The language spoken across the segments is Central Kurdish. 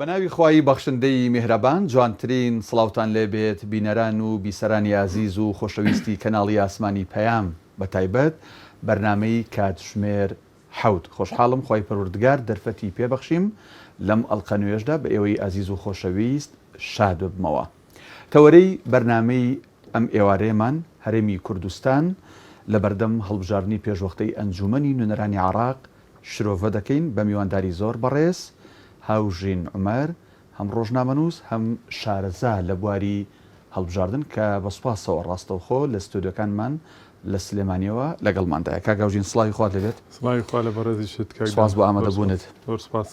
بەناوی خوای بەخشندەی میهرەبان جوانترین سڵاوتان لێبێت بینەران و بیسەرانی عزیز و خۆشەویستی کەناڵی ئاسمانی پەیام بە تایبەت بەرنامەی کاتژمێر حەوت خۆشحاڵم خوای پەروەردگار دەرفەتی پێبەخشیم لەم ئەڵقە نوێژدا بە ئێوەی عزیز و خۆشەویست شاد ببمەوە. تەوەرەی بەرنامەی ئەم ئێوارەیەمان هەرێمی کوردستان لە بەردەم هەڵبژاردننی پێشوەختەی ئەنجومەنی نوێنەرانی عێراق شرۆڤە دەکەین بە میوانداری زۆر بەڕێز هاوژین عومەر هەم ڕۆژنامەنووس هەم شارەزا لە بواری هەڵبژاردن کە بە سوپاسەوە ڕاستەوخۆ لە ستودیۆکانمان لە سلێمانیەوە لەگەڵماندایە. کاگاوژین سڵاوی خوات لەبێت. سڵاوی خوا لە بەڕێزی شت سپاس بۆ ئامادەبوونت. سپاس.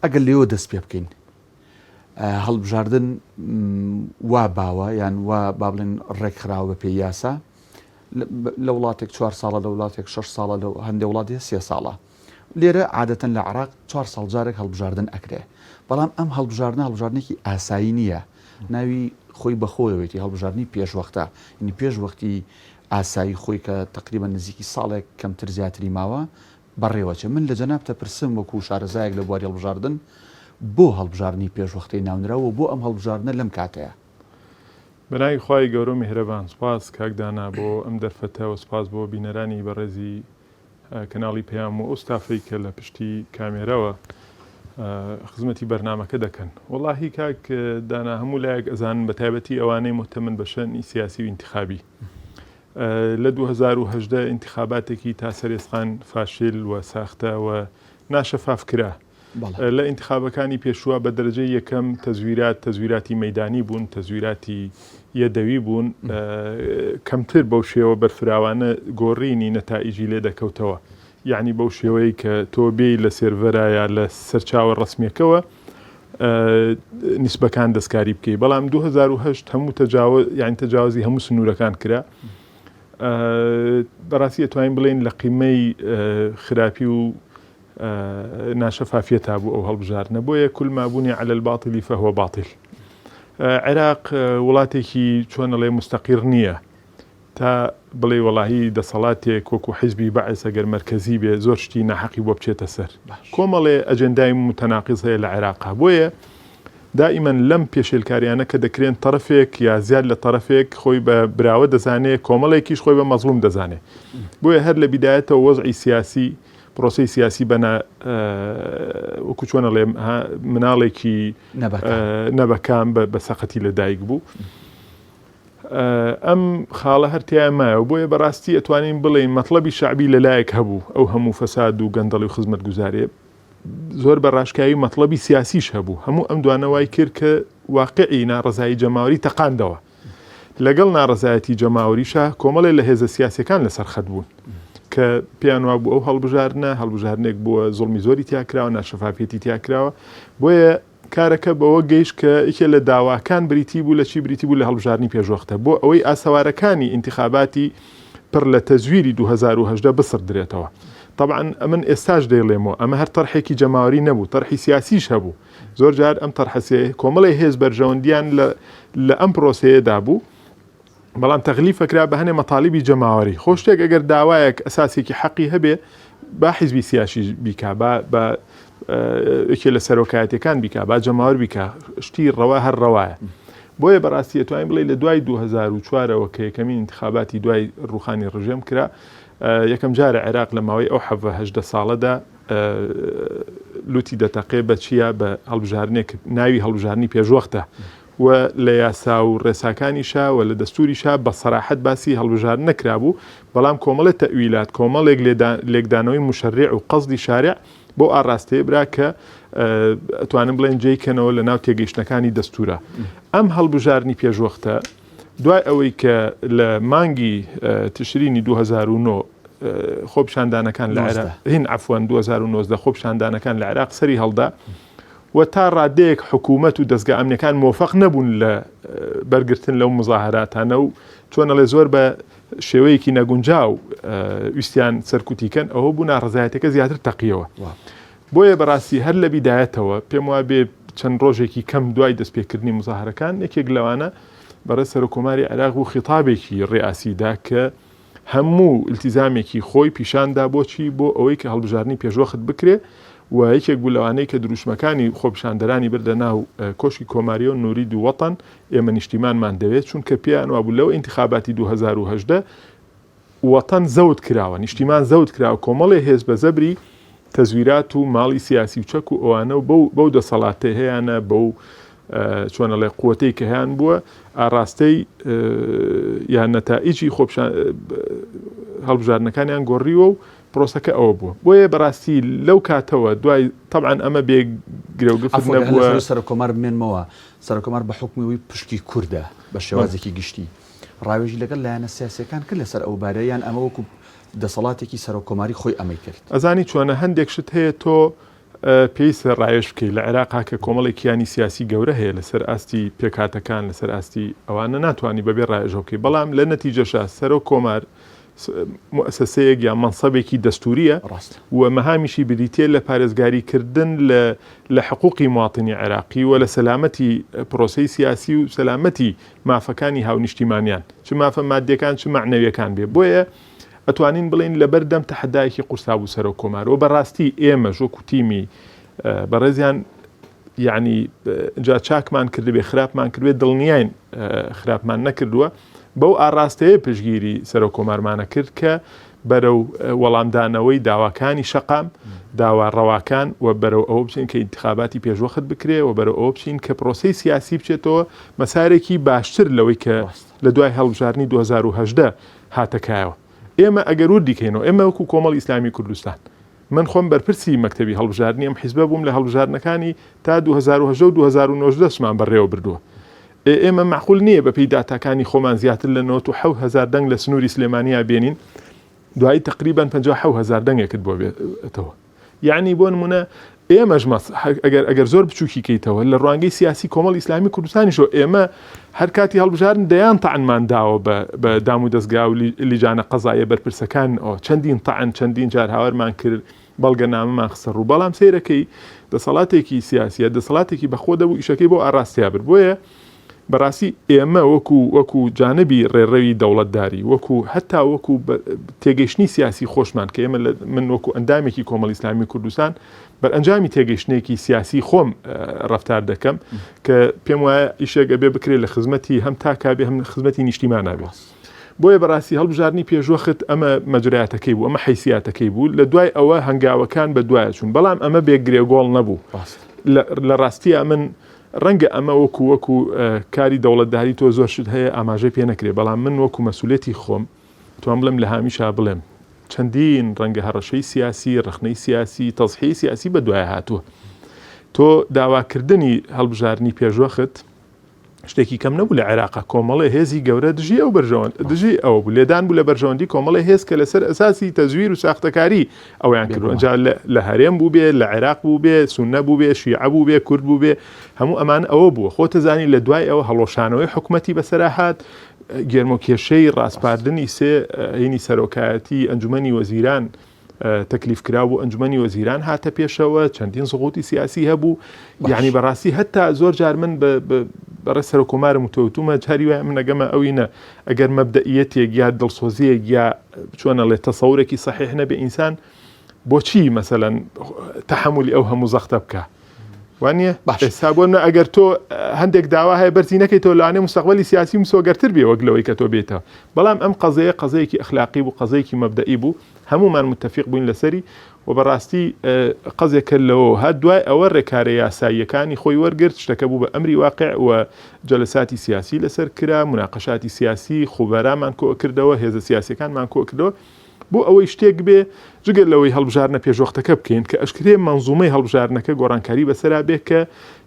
ئەگەر لێوە دەست پێ بکەین هەڵبژاردن وا باوە یان وا با بڵێن ڕێکخراوە بە پێی یاسا لە وڵاتێک 4 ساڵە لە وڵاتێک 6 ساڵە لە هەندێک وڵاتی 3 ساڵە. لێرە عادەتەن لە عێراق 4 ساڵ جارێک هەڵبژاردن ئەکرێ، بەڵام ئەم هەڵبژاردنێکی ئاسایی نییە، ناوی خۆی بەخۆیەوەیەتی هەڵبژاردننی پێشوەختە، ینی پێشوەختی ئاسایی خۆی کە تقریبا نزیکی ساڵێک کەمتر زیاتری ماوە بەڕێوەچێ. من لە جەنابتە پرسم وەکو شارەزایەک لە بواری هەڵبژاردن بۆ هەڵبژاردننی پێشوەختەی ناونراوە بۆ ئەم هەڵبژاردنە لەم کاتەیە. بەناوی خوای گەورە و میهرەبان سوپاس کاکدانا بۆ ئەم دەرفەتەوە، سوپاس بۆ بینەرانی بەڕێزی کەناڵی پەیام و ئۆستافەی کە لە پشتی کامێرەوە خزمەتی بەرنامەکە دەکەن. وەڵاهی کاک دانا هەموو لایەک ئەزانن بە تایبەتی ئەوانەی مهتەمن بە شەنی سیاسی و ئینتیخابی. لە 2018 ئینتیخاباتێکی تا سەرێسقان فاشل و ساختە و ناشەفاف کرا. لە ئینتیخابەکانی پێشووە بە دەرەجەی یەکەم تەزویراتی مەیدانی بوون، تەزویراتی یەدەوی بوون، کەمتر بەو شێوە بەرفراوانە گۆڕینی نەتائیجی لێ دەکەوتەوە، یعنی بەو شێوەیە کە تۆ بێی لە سێرڤەرایە لە سەرچاوە ڕسمیەکەوە نیسبەکان دەستکاری بکەی. بەڵام 2008 هەموو تەجاوزی هەموو سنوورەکان کرا. بەڕاستی ئەتوانین بڵێن لە قیمەی خراپی و ناشەفافیەتا بوو ئەو هەڵبژاردنە. بۆیە كل ما بني على الباطل فهو باطل. عێراق وڵاتێکی چۆنەڵێ مستەقیر نییە تا بڵێ وەڵاهی دەسەڵاتێک وەکو حیزبی بەعس ئەگەر مەرکەزی بێ زۆر شتی ناحەقی بۆ بچێتە سەر. کۆمەڵێ ئەجەندای متەناقیز هەیە لە عێراقا. بۆیە دائیمەن لەم پێشێلکاریانە کە دەکرێن تەرەفێک یا زیاد لە تەرەفێک خۆی بە براوە دەزانێت، کۆمەڵێکیش خۆی بە مەزلوم دەزانێت. بۆیە هەر لە بیدایەتەوە وەزعی سیاسی پرۆسی سیاسی بەنا وەکو چۆنەڵێ مناڵێکی نەبەکان بە سەقەتی لەدایک بوو. ئەم خاڵە هەرتیان مایە، بۆیە بەڕاستی ئەتوانین بڵێین مەطلەبی شعبی لەلایەک هەبوو، ئەو هەموو فەساد و گەندەڵی و خزمەت گوزارێ زۆر بە ڕاشکایی مەطلەبی سیاسیش هەبوو. هەموو ئەم دوانەوای کرد کە واقعی ناڕزایی جەماوەری تەقاندەوە. لەگەڵ ناڕزایەتی جەماوەریشە کۆمەڵێ لە هێزە سیاسەکان لەسەر خەت بوون کە پێیان وا بوو ئەو هەڵبژاردنێک بووە زوڵمی زۆری تیاکراوە، ناشەفافیەتی تیاکراوە. بۆیە کارەکە بەوە گەیشت کە یەکێ لە داواکان بریتی بوو لە چی بریتی بوو لە هەڵبژاردننی پێشوەختە بۆ ئەوەی ئاسەوارەکانی ئینتیخاباتی پڕ لە تەزویری 2018 بسردرێتەوە. طبعا ئەمن ئێستاش دەیڵێمەوە ئەمە هەر تەرحێکی جەماوەری نەبوو، تەرحی سیاسیش هەبوو. زۆر جار ئەم تەرحەسێ کۆمەڵی هێز بەرژەوەندیان لە ئەم پرۆسەیەدا بوو، بەڵام تەغلیفەکرا بە هەنێ مەطالیبی جەماوەری. خۆ شتێک ئەگەر داوایەک ئەساسێکی حەقی هەبێ با حیزبی سیاسی بیکا، بە یەکێ لە سەرۆکایەتەکان بیکا، با جەماوەر بیکا، شتی ڕەوا هەر ڕەوایە. بۆیە بەڕاستی ئەتوانین بڵێ لە دوای 2004ەوە کە یەکەمین انتخاباتی دوای ڕوخانی ڕژێم کرا، یەکەم جارە عێراق لە ماوەی ئەو 18 ساڵەدا لوتی دەتەقێ بە چیە بە هەڵبژاردنێک ناوی هەڵبژاردننی پێشوەختە و لە یاسا و ڕێساکانیشا و لە دەستوریشا بە سەراحەت باسی هەڵبژاردن نەکرابوو، بەڵام کۆمەڵێک تەویلات، کۆمەڵێک لێکدانەوەی مشەڕع و قەزدی شارع بۆ ئاڕاستەیە برا کە ئەتوانم بڵێن جێیکەنەوە لە ناو تێگەیشتەکانی دەستورە. ئەم هەڵبژاردننی پێشوەختە دوای ئەوەی کە لە مانگی تشرینی 2009 خۆپیشاندانەکان لە عێراق هین عەفوەن 2019 خۆپیشاندانەکان لە عێراق سەری هەڵدا و تا ڕادەیەک حکوومەت و دەستگا ئەمنیەکان مۆفەق نەبوون لە بەرگرتن لەو مزاهراتانە و چۆنەڵێ زۆر بە شێوەیەکی نەگونجاو ویستیان سەرکوتیکەن، ئەوە بوو ناڕزایەتەکە زیاتر تەقیەوە. بۆیە بەڕاستی هەر لە بیدایەتەوە پێم وایە بێ چەند ڕۆژێکی کەم دوای دەستپێکردنی مزاهرەکان یەکێک لەوانە بەڕێز سەرۆکۆماری عێراق و خیتابێکی ڕێئاسیدا کە هەموو ئیلتیزامێکی خۆی پیشاندا بۆچی بۆ ئەوەی کە هەڵبژاردننی پێشوەخت بکرێ و یەکێک بوو لەوانەی کە دروشمەکانی خۆپشاندەرانی بردە ناو کۆشکی کۆماری و نورید و وەتەن ئێمە نیشتیمانمان دەوێت چونکە پێیان وا بوو لەو ئینتیخاباتی 2018 وەتەن زەوت کراوە، نیشتیمان زەوت کراوە، کۆمەڵێ هێز بە زەبری تەزویرات و ماڵی سیاسی و چەک و ئەوانە و بەو دەسەڵاتە هەیەیانە بەو چۆنەڵێ قووەتەی کە هیان بووە ئاڕاستەی یان نەتائیجی هەڵبژارنەکانیان گۆڕیوە و پرۆسەکە ئەوە بووە. بۆیە بەڕاستی لەو کاتەوە دوای طبعاً ئەمە بێگرێوگفت نەبووە. سەرۆکۆمار بمێنمەوە، سەرۆکۆمار بە حکمیەوەی پشتی کووردە بە شێوازێکی گشتی ڕاوێژی لەگەڵ لایەنە سیاسیەکان کرد لەسەر ئەو بارەیان ئەمە وەکو دەسەڵاتێکی سەرۆکۆماری خۆی ئەمەی کرد. ئەزانی چۆنە هەندێک شت هەیە تۆ پێویستە ڕایش بکەیت لە عێراقا کە کۆمەڵێکیانی سیاسی گەورە هەیە لەسەر ئاستی پێکاتەکان لەسەر ئاستی ئەوانە ناتوانانی بەبێ ڕایژە بکەیت، بەڵام لە نەتیجەشە سەرۆک کۆمار مؤسسەیەک یان منسەبێکی دەستوریە و مەهامیشی بریتێ لە پارێزگاریکردن لە حقوقی مواطنی عێراقی و لە سەلامەتی پرۆسەی سیاسی و سەلامەتی مافەکانی هاونیشتیمانیان چ مافە مادیەکان چ معنەویەکان بێ. بۆیە ئەتوانین بڵین لەبەردەم تەحەدایەکی قورسابوو سەرۆک کۆمارەوە بەڕاستی ئێمە ژۆکو تیمی بەڕێزیان یعنی جا چاکمان کردبێ خراپمان کردوێت دڵنیاین خراپمان نەکردووە بەو ئاڕاستەیە پشگیری سەرۆک کۆمارمانە کرد کە بەرەو وەڵامدانەوەی داواکانی شەقام داوا ڕەواکان و بەرەو ئەوە بچین کە ئینتیخاباتی پێشوەخت بکرێ و بەرەو ئەوە بچین کە پرۆسەی سیاسی بچێتەوە مەسارێکی باشتر لەوەی کە لە دوای هەڵبژارنی 2018 هاتەکایەوە. ئێمە ئەگەر وردیکەینەوە ئێمە وەکو کۆمەڵ ئیسلامی کوردستان من خۆم بەرپرسی مەکتەبی هەڵبژارنی ئەم حیزبە بووم لە هەڵبژارنەکانی تا 2010 و 2019 شمان بەڕێوە بردووە. ئێمە معقول نییە بە پێی داتاکانی خۆمان زیاتر لە 97,000 دەنگ لە سنووری سلێمانیا بێنین دوایی تقریبان 57,000 دەنگێکت بۆ بێتەوە. یعنی بۆ نمونە ئێمەش ئەگەر زۆر بچووکی کەیتەوە لە ڕوانگەی سیاسی کۆمەڵ ئیسلامی کوردستانیشەوە ئێمە هەر کاتی هەڵبژارن دەیان تەعنمان داوە بە دام و دەستگا و لیجانە قەزایە بەرپرسەکان چەندین تەعن چەندین جار هاوارمان کرد بەڵگە نامەمان خسەڕ و بەڵام سەیرەکەی دەسەڵاتێکی سیاسیە دەسەڵاتێکی بەخۆ دەبوو ئیشەکەی بۆ ئاڕاستیا برد. بۆیە بەڕاستی ئێمە وەکو جانبی ڕێڕەوی دەوڵەتداری وەکو هەتا وەکو تێگەیشتنی سیاسی خۆشمان کە ئێمە من وەکو ئەندامێکی کۆمەڵ ئیسلامی کوردستان بەرئەنجامی تێگەیشتنێکی سیاسی خۆم ڕەفتار دەکەم کە پێم وایە ئیشێک ئەبێ بکرێت لە خزمەتی هەم تاکابێ هەم خزمەتی نیشتیمانابێ. بۆیە بەڕاستی هەڵبژارنی پێشوەخت ئەمە مەجرایەتەکەی بوو ئەمە حیسیاتەکەی بوو لە دوای ئەوە هەنگاوەکان بە دوایە چوون بەڵام ئەمە بێگرێگۆڵ نەبوو. لە ڕاستیە من ڕەنگە ئەمە وەکو کاری دەوڵەتداری تۆ زۆر شت هەیە ئاماژەی پێ نەکرێ بەڵام من وەکو مەسئولێتی خۆم توان بڵێم لە هامیشا بڵێم چەندین ڕەنگە هەڕەشەی سیاسی ڕخنەی سیاسی تەزحیحی سیاسی بە دوایە هاتووە. تۆ داواکردنی هەڵبژارنی پێشوەخت شتێکی کەم نەبوو لە عێراقا کۆمەڵێ هێزی گەورە دژی ئەو بەرژەوەند دژی ئەوە بوو لێدان بوو لە بەرژەوەندی کۆمەڵێ هێز کە لەسەر ئەساسی تەزویر و ساختەکاری ئەویان کردووە جا لە هەرێم بوو بێ لە عێراق بوو بێ سوننە بوو بێ شیعە بوو بێ کورد بوو بێ هەموو ئەمان ئەوە بووە خۆتە زانی لە دوای ئەوە هەڵۆشانەوەی حکومەتی بەسەرا هات گێرمۆکێشەی ڕاستپاردنی سێ هینی سەرۆکایەتی ئەنجومەنی وەزیران تەکلیف کرا بوو ئەنجومەنی وەزیران هاتە پێشەوە چەندین سقوتی سیاسی هەبوو یعنی بەڕاستی هەتا زۆر جار من بەڕێ سەرۆکۆمارم وتوتومە جاری وای من نەگەمە ئەوینە ئەگەر مەبدەئیەتێک یا دڵسۆزیەک یا چۆنەڵێ تەسەورێکی صحیح نەبێ ئینسان بۆچی مەسەلەن تەحملی ئەو هەموو زەختە بکە وانە حسابۆن ئەگەر تۆ هەندێک داوا هەیە بەرزی نەکەیتەوە لەوانەیە مستەقبەلی سیاسی مسۆگەرتر بێ وەک لەوەی کە تۆ بێتەوە بەڵام ئەم قەزەیەکی ئەخلاقی بوو قەزەیەکی مەبدەئی بوو هەمومان متفق بووین لەسەری و بەڕاستی قەزێکە لەوە هات دوای ئەوە ڕێکارە یاساییەکانی خۆی وەرگرت شتەکە بوو بە ئەمری واقع و جەلساتی سیاسی لەسەر کرا مناقەشاتی سیاسی خوبەرامان کۆ کردەوە هێزە سیاسیەکانمان کۆ کردەوە بۆ ئەوەی شتێک بێ جگەر لەوەی هەڵبژارنە پێشوەختەکە بکەین کە ئەشکرێ مەنزومەی هەڵبژارنەکە گۆڕانکاری بەسەرا بێ کە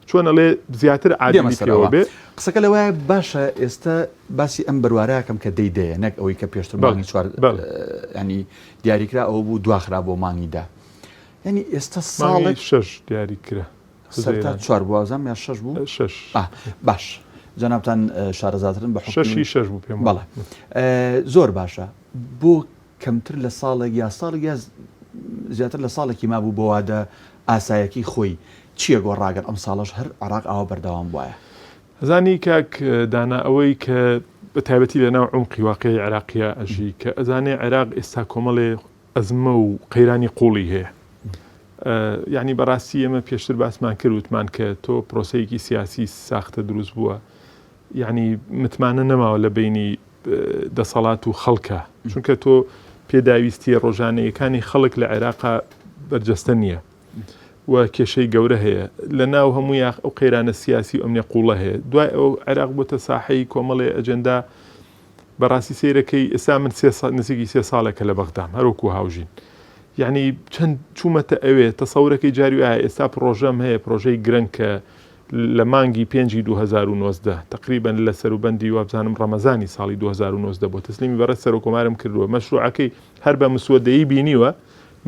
چۆنەڵێ زیاتر عادلی پێوە بێ قسەکە لەوەیە باشە ئێستا باسی ئەم بڕوارەکەم کە دەیدەیە نەک ئەوەی کە پێشتر مانگی چوار ینی دیاریکرا ئەوە بوو دواخرا بۆ مانگیدا ینی ئێستا ساڵێک شش دیاریکرا سەرتا چوار بوازم یا شش بوو شش باش جەنابتان شارەزاترن بە شەشی شش بوو پێم بەڵێ زۆر باشە بۆ کەمتر لە ساڵێک یا ساڵێک یا زیاتر لە ساڵێکی مابوو بۆ وادە ئاسایەکی خۆی چییە گۆڕاگەن ئەم ساڵش هەر عێراق ئاوا بەردەوام بواە ئەزانی کاک دانا ئەوەی کە بە تایبەتی لە ناو عمقی واقعی عێراقیە ئەژی کە ئەزانێ عێراق ئێستا کۆمەڵێ ئەزمە و قەیرانی قوڵی هەیە یعنی بەڕاستی ئێمە پێشتر باسمان کرد وتمان کە تۆ پرۆسەیەکی سیاسی ساختە دروست بووە، یعنی متمانە نەماوە لە بینی دەسەڵات و خەڵکە، چونکە تۆ پێداویستی ڕۆژانەیەکانی خەڵک لە عێراقا بەرجەستە نییە و کێشەی گەورە هەیە لە ناو هەموو ئەو قەیرانە سیاسی و ئەمنیە قوڵە هەیە. دوای ئەو عێراق بووتە ساحەی کۆمەڵی ئەجەندا بەڕاستی سەیرەکەی ئێستا من نزیکی 3 ساڵێکە لە بەغدام هەروەکو هاوژین، یعنی چەند چوومەتە ئەوێ تەسەورەکەی جاری وایە ئێستا پرۆژەم هەیە پرۆژەی گرنگ کە لە مانگی 5 2019 تقریبا لە سەروبەندی وابزانم ڕەمەزانی ساڵی 2019 بۆ تسلیمی بەڕێز سەرۆکۆمارم کردووە، مەشروعەکەی هەر بە مسودەیی بینیوە،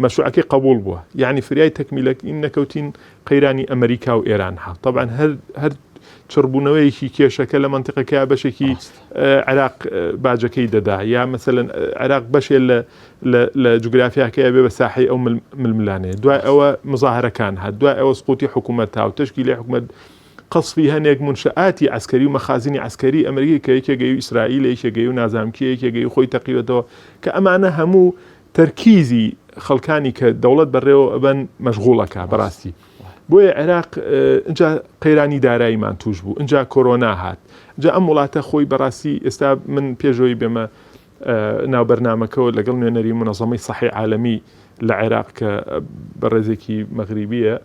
مەشروعەکەی قبول بووە، یعنی فریای تەکمیلەکەی نەکەوتین قەیرانی ئەمریکا و ئێران هات. طبعا هەر چڕبوونەوەیەکی کێشەکە لە منتیقەکە بەشێکی عێراق باجەکەی دەدا، یا مەسەلەن عێراق بەشێ لە جوگرافیاکەیە بێ بە ساحەی ئەو ململانەیە. دوای ئەوە مزاهرەکان هات، دوای ئەوە سقوتی حکوومەت و تشکیلی حکوومەت قەسفی هەنێک منشئاتی عسکەری و مەخازنی عسکەری ئەمریکی کە یەکێگەی و ئیسرائیل یەکێگەی و نازانکی یەکێگەی خۆی تەقیوەتەوە کە ئەمانە هەموو تەرکیزی خەڵکانی کە دەوڵەت بەڕێوە ئەبەن مەشغوڵەکە بەڕاستی. بۆیە عێراق اینجا قەیرانی داراییمان توش بوو، اینجا کۆرۆنا هات، اینجا ئەم وڵاتە خۆی بەڕاستی ئێستا من پێشەوەی بێمە ناو بەرنامەکەەوە لەگەڵ نوێنەری منەظەمەی سەحی عالەمی لە عێراق کە بەڕێزێکی مەغریبیە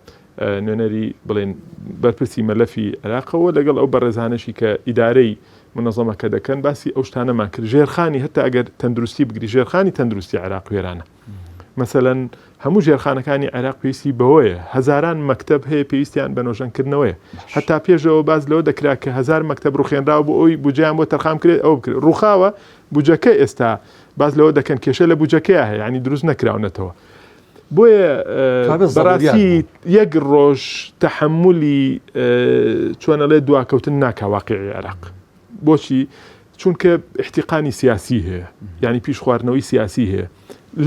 نوێنەری بڵێن بەرپرسی مەلەفی عێراقەوە لەگەڵ ئەو بەڕێزانەشی کە ئیدارەی منەظەمەکە دەکەن باسی ئەو شتانەمان کرد. ژێرخانی هەتا ئەگەر تەندروستی بگری ژێرخانی تەندروستی عێراق وێرانە، مەسەلەن هەموو ژێرخانەکانی عێراق پێویستی بەوەیە، هەزاران مەکتەب هەیە پێویستیان بە نۆژەنکردنەوەیە، هەتا پێشەوە باز لەوە دەکرا کە 1000 مەکتەب ڕوخێنراوە بۆ ئەوی بودجەیان بۆ تەرخام کرێت ئەوە بکرێت، ڕوخاوە بودجەکە ئێستا باز لەوە دەکەن کێشە لە بودجەکەیە هەیە، ینی دروست نەکراونەتەوە. بۆیە بەڕاستی یەک ڕۆژ تەحملی چۆنەڵێ دواکەوتن ناکا واقعی عێراق. بۆچی؟ چونکە احتیقانی سیاسی هەیە، ینی پیش خواردنەوەی سیاسی هەیە.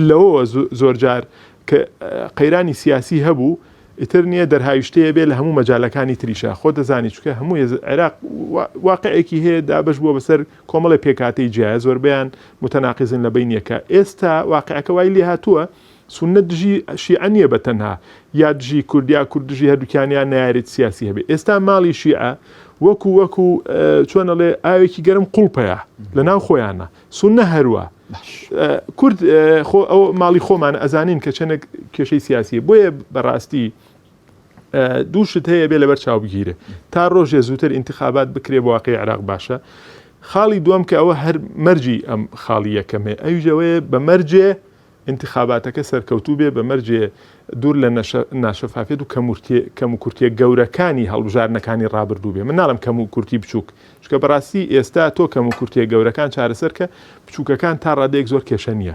لەوە زۆرجار کە قەیرانی سیاسی هەبوو ئیتر نییە دەرهاویشتەیە بێ لە هەموو مەجالەکانی تریشە. خۆ دەزانی چونکە هەموو عێراق واقعێکی هەیە دابش بووە بەسەر کۆمەڵی پێکاتەی جیایە، زۆربیان متەناقیزن لە بینیەکە. ئێستا واقعەکە وای لێ هاتووە سونە دژی شیعە نییە بەتەنها، یا دژی کوردیا کوردژی هەردووکیانیان نایارێت سیاسی هەبێ. ئێستا ماڵی شیعە وەکو چۆنەڵێ ئاوێکی گەرم قوڵپەیە لە ناو خۆیانە، سونە هەروە کورد ئەو ماڵی خۆمان ئەزانین کە چەندێک کێشەی سیاسیە. بۆیە بەڕاستی دووشت هەیە بێ لەبەر چاوبگیرێ تا ڕۆژێ زووتر ئینتیخابات بکرێ بە واقعی عێراق باشە. خاڵی دووەم کە ئەوە هەر مەرجی ئەم خاڵی یەکەمێ، ئەوژەوەیە بە مەرجێ انتخاباتەکە سەرکەوتوو بێ، بە مەرجێ دوور لە ناشەفافێت و کەم و کورتیە گەورەکانی هەڵبژارنەکانی ڕابردوو بێ. من ناڵم کەم و کورتی بچووک، چکە بەڕاستی ئێستا تۆ کەم و کورتیە گەورەکان چارەسەر کە بچووکەکان تا ڕادەیەک زۆر کێشە نییە.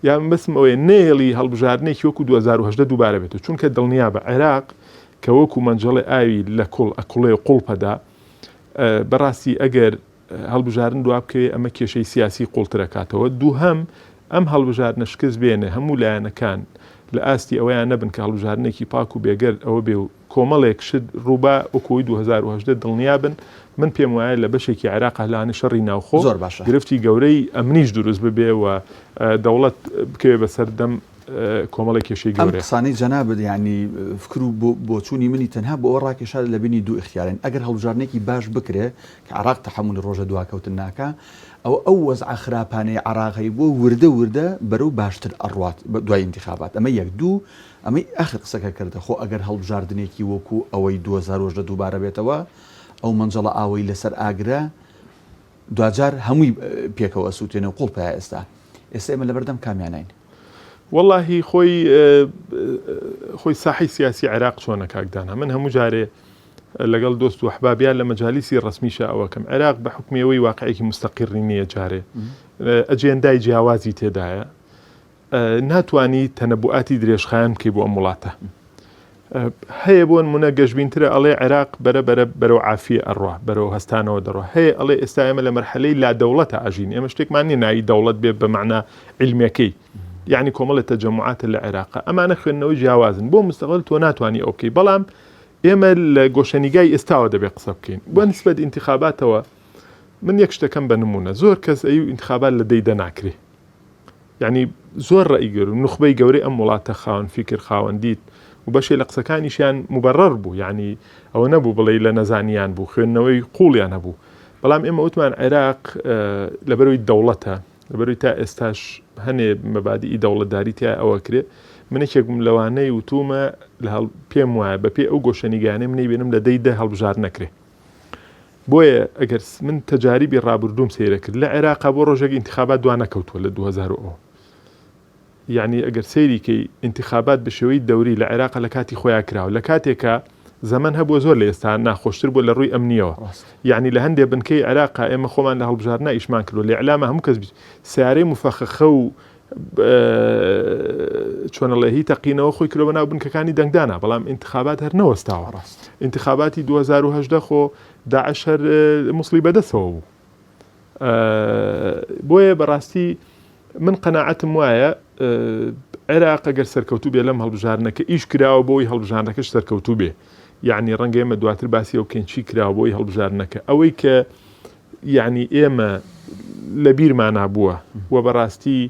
یا بەسم ئەوەیە نێڵی هەڵبژارنێکی وەکو 2010 دووبارە بێت، چونکە دڵنیا بە عێراق کە وەکو مەنجەڵی ئاوی لە ئەکوڵێ قوڵپەدا بەڕاستی ئەگەر هەڵبژارن دوا بکەوێ ئەمە کێشەی سیاسی قوڵترەکاتەوە. دووهەم ئەم هەڵبژارنە شکست بێنێ هەموو لایەنەکان لە ئاستی ئەوەیان نەبن کە هەڵبژارنێکی پاک و بێگەر ئەوە بێ و کۆمەڵێک شت ڕووبا وەکۆی 2010 دڵنیا بن. من پێم وایە لە بەشێکی عێراق هەلانە شەڕی ناوخۆ زۆر باشە گرفتی گەورەی ئەمنیش دروست ببێ و دەوڵەت بکەوێ بەسەردەم کۆمەڵی کێشەی گەورە. قسانەی جەنابەت ینی فکر و بۆچوونی منی تەنها بۆ ئەوە ڕاکێشا لە بینی دوو اختیارن. ئەگەر هەڵبژارنێکی باش بکرێ کە عێراق تەحمولی ڕۆژە دواکەوتن ناکە، ئەو وەزع خراپانەی عێراقی بۆ وردە بەرەو باشتر ئەڕوات دوای انتخابات. ئەمە یەک دوو ئەمەی ئاخر قسەکە کردە خۆ ئەگەر هەڵبژاردنێکی وەکو ئەوەی 2010 دووبارە بێتەوە ئەو مەنجەڵە ئاوەی لەسەر ئاگرە دوجار هەمووی پێکەوە سووتێنە و قوڵپە ئێستا ئێمە لە بەردەم کامیانین. واللهی خۆی ساحی سیاسی عێراق چۆنە کاکدانا، من هەموو جارێ لەگەڵ دۆست و حبابیان لە مەجالیسی ڕسمیشە ئەوەکەم عێراق بە حکمیەوەی واقعێکی مستەقیڕی نییە، جارێ ئەجێندای جیاوازی تێدایە، ناتوانی تەنەبوعاتی درێژخایەن بکەی بۆ ئەم وڵاتە. هەیە بۆ نمونە گەشتبینترە ئەڵێ عێراق بەرەو عافیە ئەڕوا بەرەو هەستانەوە دەڕوا، هەیە ئەڵێ ئێستا ئێمە لە مەرحەلەی لا دەوڵەتە ئاژین، ئێمە شتێکمان نیە ناوی دەوڵەت بێ بە مەعنا عیلمیەکەی، یعنی کۆمەڵە تەجەموعاتە لە عێراق. ئەمانە خوێندنەوەی جیاوازن بۆ مستەقبل تۆ ناتوانی ئەو بکەی، بەڵام ئێمە لە گۆشەنیگای ئێستاوە دەبێت قسە بکەین. بۆ نسبەت ئینتیخاباتەوە من یەک شتەکەم بە نمونە، زۆر کەس ئەوی ئینتیخابات لە دەیدە ناکرێ، یعنی زۆر ڕائیگەر و نخبەی گەورەی ئەم وڵاتە خاوەن فیکر خاوەندیت و بەشێ لە قسەکانیشیان مبەرڕ بوو، یعنی ئەوە نەبوو بڵێ لە نەزانیان بوو، خوێندنەوەی قوڵیان هەبوو. بەڵام ئێمە وتمان عێراق لەبەرەوەی دەوڵەتە، لەبەرەوەی تا ئێستاش هەنێ مەبادیئی دەوڵەتداری تیا ئەوە کرێ. منێکێکم لەوانەی وتومە پێم وایە بەپێ ئەو گۆشەنیگانەی منەی بێنم لە دەیدە هەڵبژار نەکرێ. بۆیە ئەگەر من تەجاریبی ڕابردووم سەیرە کرد لە عێراقا بۆ ڕۆژێک انتخابات دوان نەکەوتووە لە 2000. یعنی ئەگەر سەیریکەی انتخابات بە شێوەی دەوری لە عێراق لە کاتی خۆیان کراوە، لە کاتێکە زەمان هەبووە زۆر لە ئێستا ناخۆشتر بوو لە ڕووی ئەمنیەوە. یعنی لە هەندێک بنکەی عێراقا ئێمە خۆمان لە هەڵبژاردنە ئیشمان کردو، لە ئیعلامە هەموو کەس سیارەی مفەخەخە و چۆنەڵێ هی تەقینەوە خۆی کرۆ بەناو بنکەکانی دەنگدانە، بەڵام انتخابات هەر نەوەستاوە. انتخاباتی 2010 خۆ داعش هەر موسڵی بەدەستەوە بوو. بۆیە بەڕاستی من قەناعەتم وایە عێراق ئەگەر سەرکەوتوو بێ لەم هەڵبژاردنەکە ئیش کراوە بۆی هەڵبژاردنەکەش سەرکەوتوو بێ، یعنی ڕەنگە ئێمە دواتر باسی ئەو کێنچی کراوە بۆی هەڵبژاردنەکە ئەوەی کە یعنی ئێمە لە بیرمان نابووە و بەڕاستی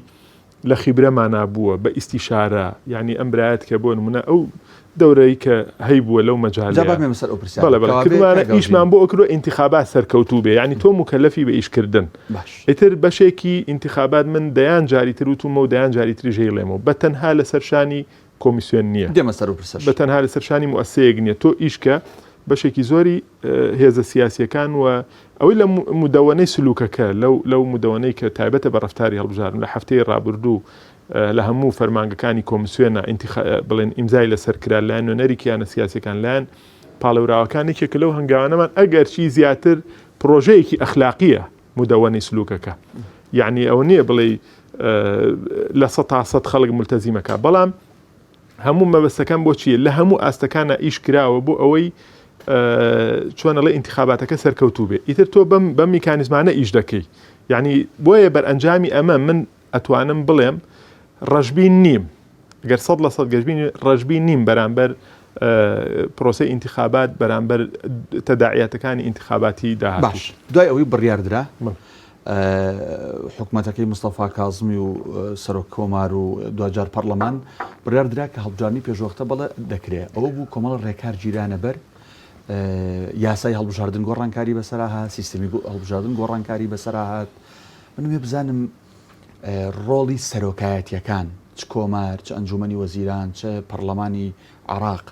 لە خیبرەمان نابووە بە ئیستیشارە، یعنی ئەم برایەت کە بۆ نمونە ئەو دەورەی کە هەیبووە لەو مەجاالەکردوانە ئیشمان بۆ ئەکرۆ انتخابات سەرکەوتوو بێ، یعنی تۆ مکەلەفی بە ئیشکردن. ئیتر بەشێکی انتخابات من دەیان جاریتر وتومە و دەیان جاریتری ژێڵێمەوە بە تەنها لە سەرشانی کۆمیسیۆن نییە، بە تەنها لە سەرشانی موەسسەیەک نییە، تۆ ئیشکە بەشێکی زۆری هێزە سیاسیەکان و ئەوەی لە مودەوەنەی سلوکەکە لەو مودەوەنەی کە تایبەتە بە ڕەفتاری هەڵبژاردن لە هەفتەی ڕابردوو لە هەموو فەرمانگەکانی کۆمیسیۆنە بڵێن ئیمزای لەسەر کرا لایەن نوێنەریکیانە سیاسەکان لایەن پاڵەوراوەکانێکێک لەو هەنگاوانەمان ئەگەرچی زیاتر پرۆژەیەکی ئەخلاقیە مودەوەنەی سلوکەکە، یعنی ئەو نییە بڵێ لە 100% خەڵک ملتەزیمەکە، بەڵام هەموو مەبەستەکان بۆ چییە لە هەموو ئاستەکانە ئیش کراوە بۆ ئەوەی چۆنەڵێ انتخاباتەکە سەرکەوتوو بێ. ئیتر تۆ بەم میکانیزمانە ئیش دەکەی، یعنی بۆیە بەرئەنجامی ئەمە من ئەتوانم بڵێم ڕەشبین نیم، گەر 100% ڕەشبین نیم بەرامبەر پرۆسەی انتخابات بەرامبەر تەداعیاتەکانی انتخاباتی داهات. باش دوای ئەوەی بڕیاردرا حکوومەتەکەی مستەفا کاظمی و سەرۆک کۆمار و دوجار پەرلەمان بڕیاردرا کە هەڵبژاردنی پێشوەختە بەڵێ دەکرێت. ئەوە بوو کۆمەڵ ڕێکار گیرانە بەر یاسای هەڵبژاردن گۆڕانکاری بەسەرا هات، سیستەمی هەڵبژاردن گۆڕانکاری بەسەرا هات. من بزانم ڕۆڵی سەرۆکایەتیەکان چ کۆمار چ ئەنجومەنی وەزیران چ پەرلەمانی عێراق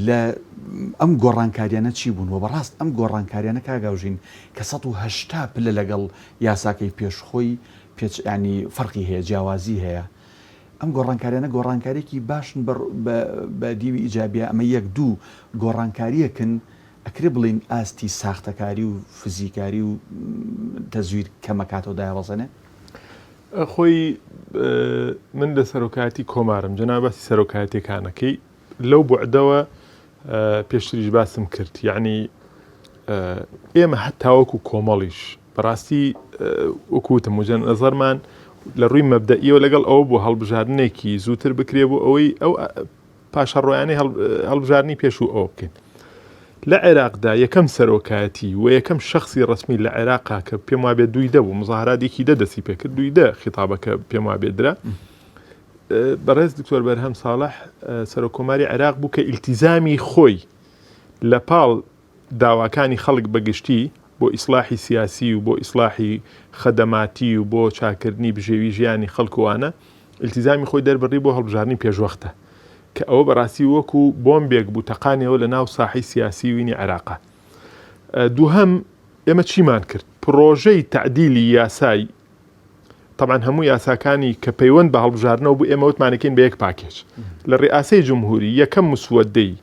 لە ئەم گۆڕانکاریانە چی بوون و بەڕاست ئەم گۆڕانکاریانە کاگاوژین کە 180 پلە لەگەڵ یاساکەی پێشخۆی ینی فەرقی هەیە، جیاوازی هەیە. ئەم گۆڕانکاریانە گۆڕانکاریێکی باشن بە دیوی ئیجابیە، ئەمە یەک دوو گۆڕانکاریەکن ئەکرێ بڵین ئاستی ساختەکاری و فزیکاری و تەزویر کەمەکاتەوە دایاوەزەنێ. خۆی من لە سەرۆکایەتی کۆمارم جەنابەتی سەرۆکایەتەکانەکەی لەو بوعدەوە پێشتریش باسم کرد، یعنی ئێمە هەتاوەکو کۆمەڵیش بەڕاستی وەکوتم وجەن نەزەرمان لە ڕووی مەبدەئیەوە لەگەڵ ئەوە بۆ هەڵبژاردنێکی زووتر بکرێ بۆ ئەوەی ئەو پاشەڕۆیانەی هەڵبژاردننی پێشوو ئەوە بکەین. لە عێراقدا یەکەم سەرۆکایەتی و یەکەم شخصی ڕسمی لە عێراقا کە پێم وابێت دوی دەبوو مزاهراتێکی دەستی پێکرد، دوی دە خیتابەکە پێم وابێدرا بەڕێز دکتۆر بەرهەم ساڵح سەرۆکۆماری عێراق بوو کە ئیلتیزامی خۆی لە پاڵ داواکانی خەڵک بەگشتی بۆ ئیسلاحی سیاسی و بۆ ئیسلاحی خەدەماتی و بۆ چاکردنی بژێوی ژیانی خەڵکوانە ئیلتیزامی خۆی دەربڕی بۆ هەڵبژاردنی پێشوەختە کە ئەوە بەڕاستی وەکو بۆمبێک بوو تەقانەوە لە ناو ساحی سیاسی وینی عێراقا. دووهەم ئێمە چیمان کرد؟ پرۆژەی تعدیلی یاسای، طبعا هەموو یاساکانی کە پەیوەند بە هەڵبژاردنەوە بوو ئێمە وتمانەکەین بە یەک پاکێج لە ڕئاسەی جمهوری یەکەم مسودەی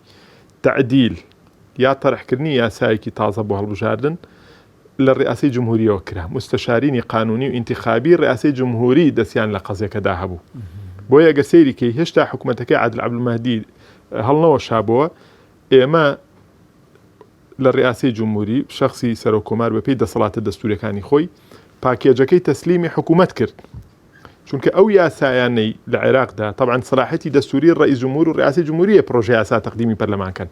تعدیل یا تەرحکردنی یاسایەکی تازە بۆ هەڵبژاردن لە ڕئاسەی جمهوریەوە کرا. مستەشارینی قانونی و ئینتیخابی ڕئاسەی جمهوری دەستیان لە قەزێکەدا هەبوو. بۆیە ئەگە سەیریکەی هێشتا حکوومەتەکەی عادل عەبدولمەهدی هەڵنەوە شابەوە، ئێمە لە ڕئاسەی جمهوری شخصی سەرۆکۆمار بەپێی دەسەڵاتە دەستوریەکانی خۆی پاکێجەکەی تەسلیمی حکوومەت کرد، چونکە ئەو یاسایانەی لە عێراقدا طبعا سەلاحەتی دەستوری ڕئیس جمهور و ڕئاسەی جمهوریە پرۆژە یاسا تەقدیمی پەرلەمانکەن،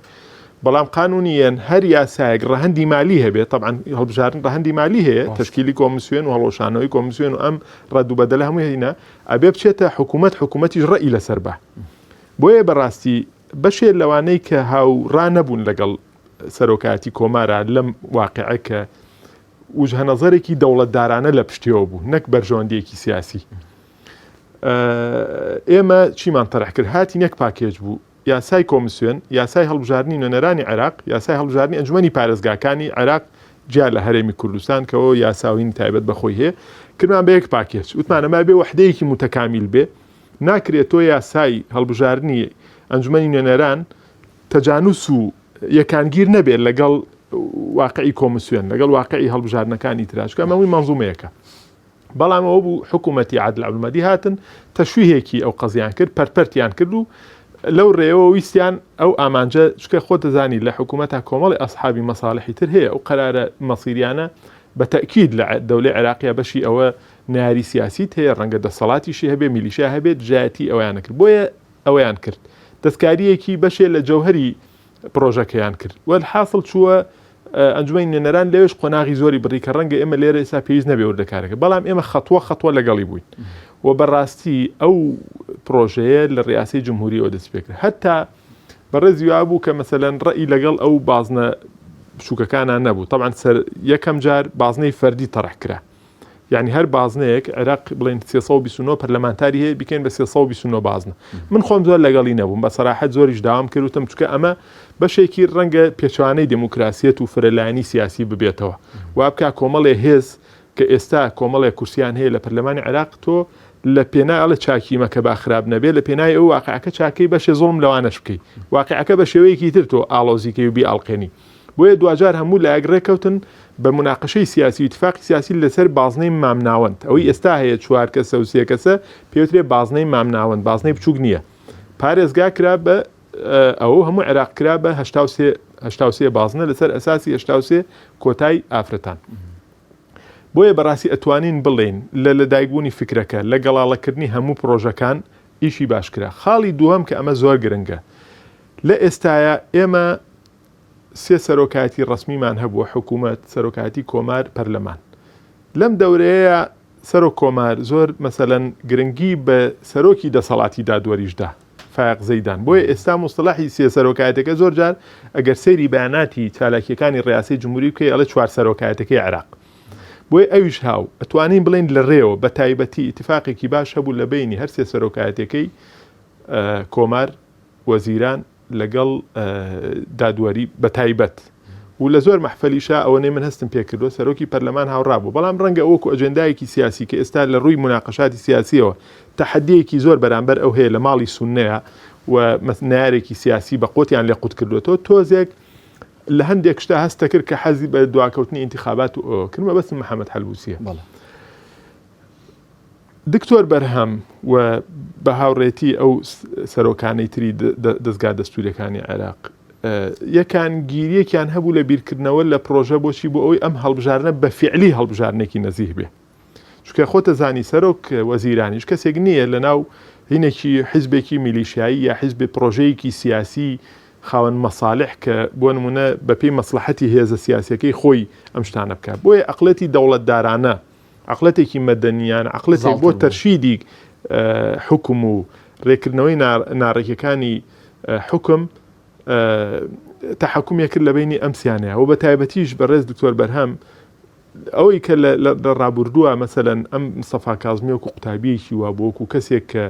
بەڵام قانونیەن هەر یاسایەک ڕەهەندی مالی هەبێت، طبعا هەڵبژاردن ڕەهەندی مالی هەیە، تشکیلی کۆمیسیۆن و هەڵۆشانەوەی کۆمیسیۆن و ئەم ڕەدوبەدەلە هەموو هێنە ئەبێ بچێتە حکوومەتیش ڕەئی لەسەر بە. بۆیە بەڕاستی بەشێ لەوانەی کە هاوڕا نەبوون لەگەڵ سەرۆکایەتی کۆمارە لەم واقعە کە وجهەنەزەرێکی دەوڵەتدارانە لە پشتیەوە بوو نەک بەرژەوەندیەکی سیاسی. ئێمە چیمان تەرح کرد هاتی نەک پاکێج بوو یاسای کۆمیسیۆن یاسای هەڵبژاردننی نوێنەرانی عێراق یاسای هەڵبژاردننی ئەنجومەنی پارێزگاکانی عێراق جیا لە هەرێمی کوردستان کەەوە یاساوین تایبەت بەخۆی هەیە کردمان بە یەک پاکێج وتمانەما بێ وحدەیەکی متەکامیل بێ ناکرێت تۆ یاسای هەڵبژاردننی ئەنجومەنی نوێنەران تەجانوس و یەکانگیر نەبێت لەگەڵ واقعی کۆمیسیۆن لەگەڵ واقعی هەڵبژاردنەکانی تراشکە ئەمەوەی مەنزومەیەەکە بەڵام ئەوە بوو حکوومەتی عادل عەبدولمەجید هاتن تەشویهێکی ئەو قەزیان کرد پەرپەرتیان کرد و لەو ڕێەوە ویستیان ئەو ئامانجە چکە خۆ دەزانی لە حکوومەتە کۆمەڵی ئەسحابی مەساڵحی تر هەیە ئەو قەرارە مەسیریانە بە تەکید لە دەولەی عێراقیە بەشی ئەوە ناری سیاسیت هەیە ڕەنگە دەسەڵاتیشی هەبێ میلیشیا هەبێت جایەتی ئەویانە کرد بۆیە ئەویان کرد دەستکاریەکی بەشێ لە جەوهەری پرۆژەکەیان کرد وەلحاصل چووە ئەنجومەی نوێنەران لەوێش قۆناغی زۆری بڕی کە ڕەنگە ئێمە لێرە ئێستا پێویست نەبێ وردەکارەکە بەڵام ئێمە خەتووە لەگەڵی بووین و بەڕاستی ئەو پرۆژەیە لە ڕیاسی جمهوریەوە دەست پێ کرد هەتا بەڕێزی وا بوو کە مەسەلەن ڕەئی لەگەڵ ئەو بازنە بچووکەکانان نەبوو طبعاً یەکەم جار بازنەی فەردی تەڕح کرا یعنی هەر بازنەیەک عێراق بڵێن 329 پەرلەمانتاری هەیە بکەین بە 329 بازنە من خۆم زۆر لەگەڵی نەبووم بە سەراحەت زۆریش داوام کردوتم چکە ئەمە بەشێکی ڕەنگە پێچوانەی دموکراسیەت و فرەلایەنی سیاسی ببێتەوە وا بکە کۆمەڵێ هێز کە ئێستا کۆمەڵێک کورسیان هەیە لە پەرلەمانی عێراق تۆ لە پێنای ئەڵە چاکیمە کە باخراب نەبێت لە پێنای ئەو واقعەکە چاکەی بەشێ زۆڵم لەوانەش بکەیت واقعەکە بە شێوەیەکی تر تۆ ئاڵۆزیکەی و بی ئاڵقێنی بۆیە دوجار هەموو لە ئەگرێکەوتن بە مناقشەی سیاسی و اتفاقی سیاسی لەسەر بازنەی مامناوەند ئەوەی ئێستا هەیە 4 کەسە و 3 کەسە پێوترێ بازنەی مامناوەند بازنەی بچووک نییە پارێزگا کرا بە ئەوە هەموو عێراق کرا بە 83 بازنە لەسەر ئەساسی 83 کۆتای ئافرەتان بۆیە بەڕاستی ئەتوانین بڵێن لە لەدایکبوونی فکرەکە لە گەڵاڵەکردنی هەموو پرۆژەکان ئیشی باشکرا خاڵی دووەم کە ئەمە زۆر گرنگە لە ئێستاە ئێمە سێ سەرۆکایەتی ڕسمیمان هەبووە حکوومەت سەرۆکایەتی کۆمار پەرلەمان لەم دەورەیە سەرۆک کۆمار زۆر مەسەلەن گرنگی بە سەرۆکی دەسەڵاتی دادوەریشدا فایق زەیدان بۆیە ئێستا مستەلاحی سێ سەرۆکایەتەکە زۆر جار ئەگەر سەیری بەیاناتی چالاکیەکانی ڕیاسی جمهوری بکەی ئەڵێ 4 سەرۆکایەتەکەی عێراق بۆیە ئەویش هاو ئەتوانین بڵێن لە ڕێەوە بە تایبەتی ئیتفاقێکی باش هەبوو لە بینی هەر سێ سەرۆکایەتەکەی کۆمار وەزیران لەگەڵ دادوەری بە تایبەت و لە زۆر مەحفەلیشا ئەوەنەی من هەستم پێکردو سەرۆکی پەرلەمان هاوڕابوو بەڵام ڕەنگە ئەوکو ئەجێندایەکی سیاسی کە ئێستا لە ڕووی مناقەشاتی سیاسیەوە تەحەدیەکی زۆر بەرامبەر ئەو هەیە لە ماڵی سونەیە و نارێکی سیاسی بە قوتیان لێ قوت کردوێتەوە تۆزێک لە هەندێک شتا هەستە کرد کە حەزی بە دواکەوتنی انتخابات و کردمە بەس محەممەد هەلبوسیە دکتۆر بەرهەم و بە هاوڕێتی ئەو سەرۆکانەی تری دەستگا دەستوریەکانی عێراق یەکان گیریەکیان هەبوو لە بیرکردنەوە لە پرۆژە بۆچی بۆ ئەوەی ئەم هەڵبژارنە بە فعلی هەڵبژارنێکی نەزیح بێ چکە خۆتە زانی سەرۆک وەزیرانیش کەسێک نییە لە ناو هینێکی حیزبێکی میلیشایی یا حیزبێ پرۆژەیەکی سیاسی خاوەن مەساڵح کە بۆ نمونە بەپێی مەسلحەتی هێزە سیاسەکەی خۆی ئەم شتانە بکات بۆیە عەقڵەتی دەوڵەتدارانە عەقڵەتێکی مەدەنیان عەقڵەتێک بۆ تەرشیدی حکم و ڕێکردنەوەی ناڕێکیەکانی حکم تەحەکومیە کرد لە بینی ئەمسیانەیە و بە تایبەتیش بەڕێز دکتۆر بەرهەم ئەوەی کە لە ڕابردووە مەسەلەن ئەم مستەفا کاظمی وەکو قوتابیەکی وا بۆ وەکو کەسێک کە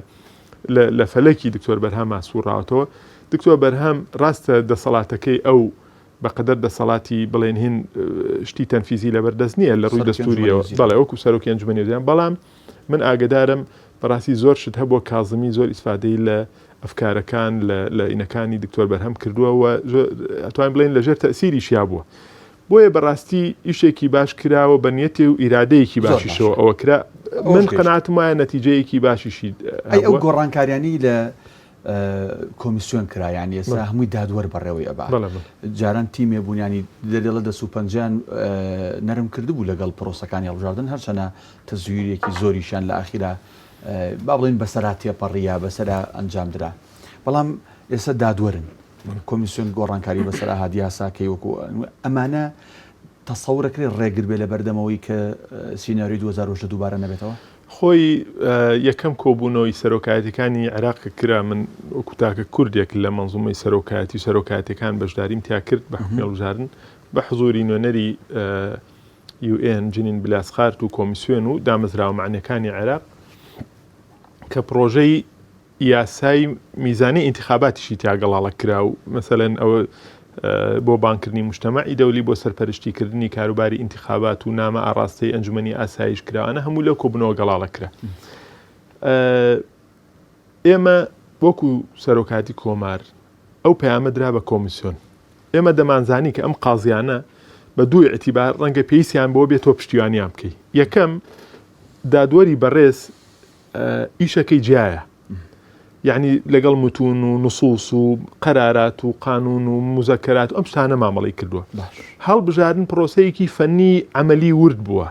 لە فەلەکی دکتۆر بەرهەم ئاسووڕاوەتەوە دکتۆر بەرهەم ڕاستە دەسەڵاتەکەی ئەو بەقەدەر دەسەڵاتی بڵێن هین شتی تەنفیزی لەبەردەست نییە لە ڕووی دەستوریەوە بەڵێ وەکو سەرۆکی ئەنجومەنی نوێنەران بەڵام من ئاگدارم بەڕاستی زۆر شت هەبووە کاظمی زۆر ئیسفادەی لە ئەفکارەکان لە ئینەکانی دکتۆر بەرهەم کردووە و ئەتوانین بڵێن لەژێر تەسیریشیا بووە بۆیە بەڕاستی ئیشێکی باش کراوە بە نیەتی و ئیرادەیەکی باشیشەوە ئەوە کرا من قەناعەتم وایە نەتیجەیەکی باشیشی ئەو گۆڕانکاریانی لە کۆمیسیۆن کرایانی ئێستا هەمووی دادوەر بەڕێوەی ئەبا جاران تیمێ بوونیانی دەدێڵە 150 نەرم کردبوو لەگەڵ پرۆسەکانی هەڵبژاردن هەرچەنە تەزویرێکی زۆریشان لە ئاخیرا با بڵێن بەسەرا تێپەڕیا بەسەرا ئەنجامدرا بەڵام ئێستا دادوەرن کۆمیسیۆن گۆڕانکاری بەسەرا هادیاساکەی وەکو ئەمانە تەسەورەکرێ ڕێگر بێ لە بەردەمەوەی کە سینەریۆی 2010 دووبارە نەبێتەوە خۆی یەکەم کۆبوونەوەی سەرۆکایەتەکانی عێراق کرا من وەکو تاکە کوردێک لە مەنزومەی سەرۆکایەتی و سەرۆکایەتەکان بەشداریم تیا کرد بە حکمی هەڵبژاردن بە حزوری نوێنەری UN جنین بلاسخارت و کۆمیسیۆن و دامەزراوەمانیەکانی عێراق کە پرۆژەی یاسای میزانی ئینتیخاباتیشی تیا گەڵاڵە کرا و مەسەلەن ئەوە بۆ بانکردنی مجتەمەعی دەولی بۆ سەرپەرشتیکردنی کاروباری ئینتیخابات و نامە ئاڕاستەی ئەنجومەنی ئاسایش کراوانە هەموو لەو کۆبوونەوە گەڵاڵە کرا. ئێمە وەکو سەرۆکاتی کۆمار ئەو پەیامە درا بە کۆمیسیۆن. ئێمە دەمانزانی کە ئەم قازیانە بە دوو ئەتیبار ڕەنگە پێویستیان بۆ بێتەوە پشتیوانیان بکەی. یەکەم دادوەری بەڕێز ئیشەکەی جیایە. یعنی لەگەڵ متون و نصوص و قەرارات و قانون و مزەکەرات و ئەم شتانە مامەڵی کردووە. هەڵبژاردن پرۆسەیەکی فەنی عەمەلی ورد بووە.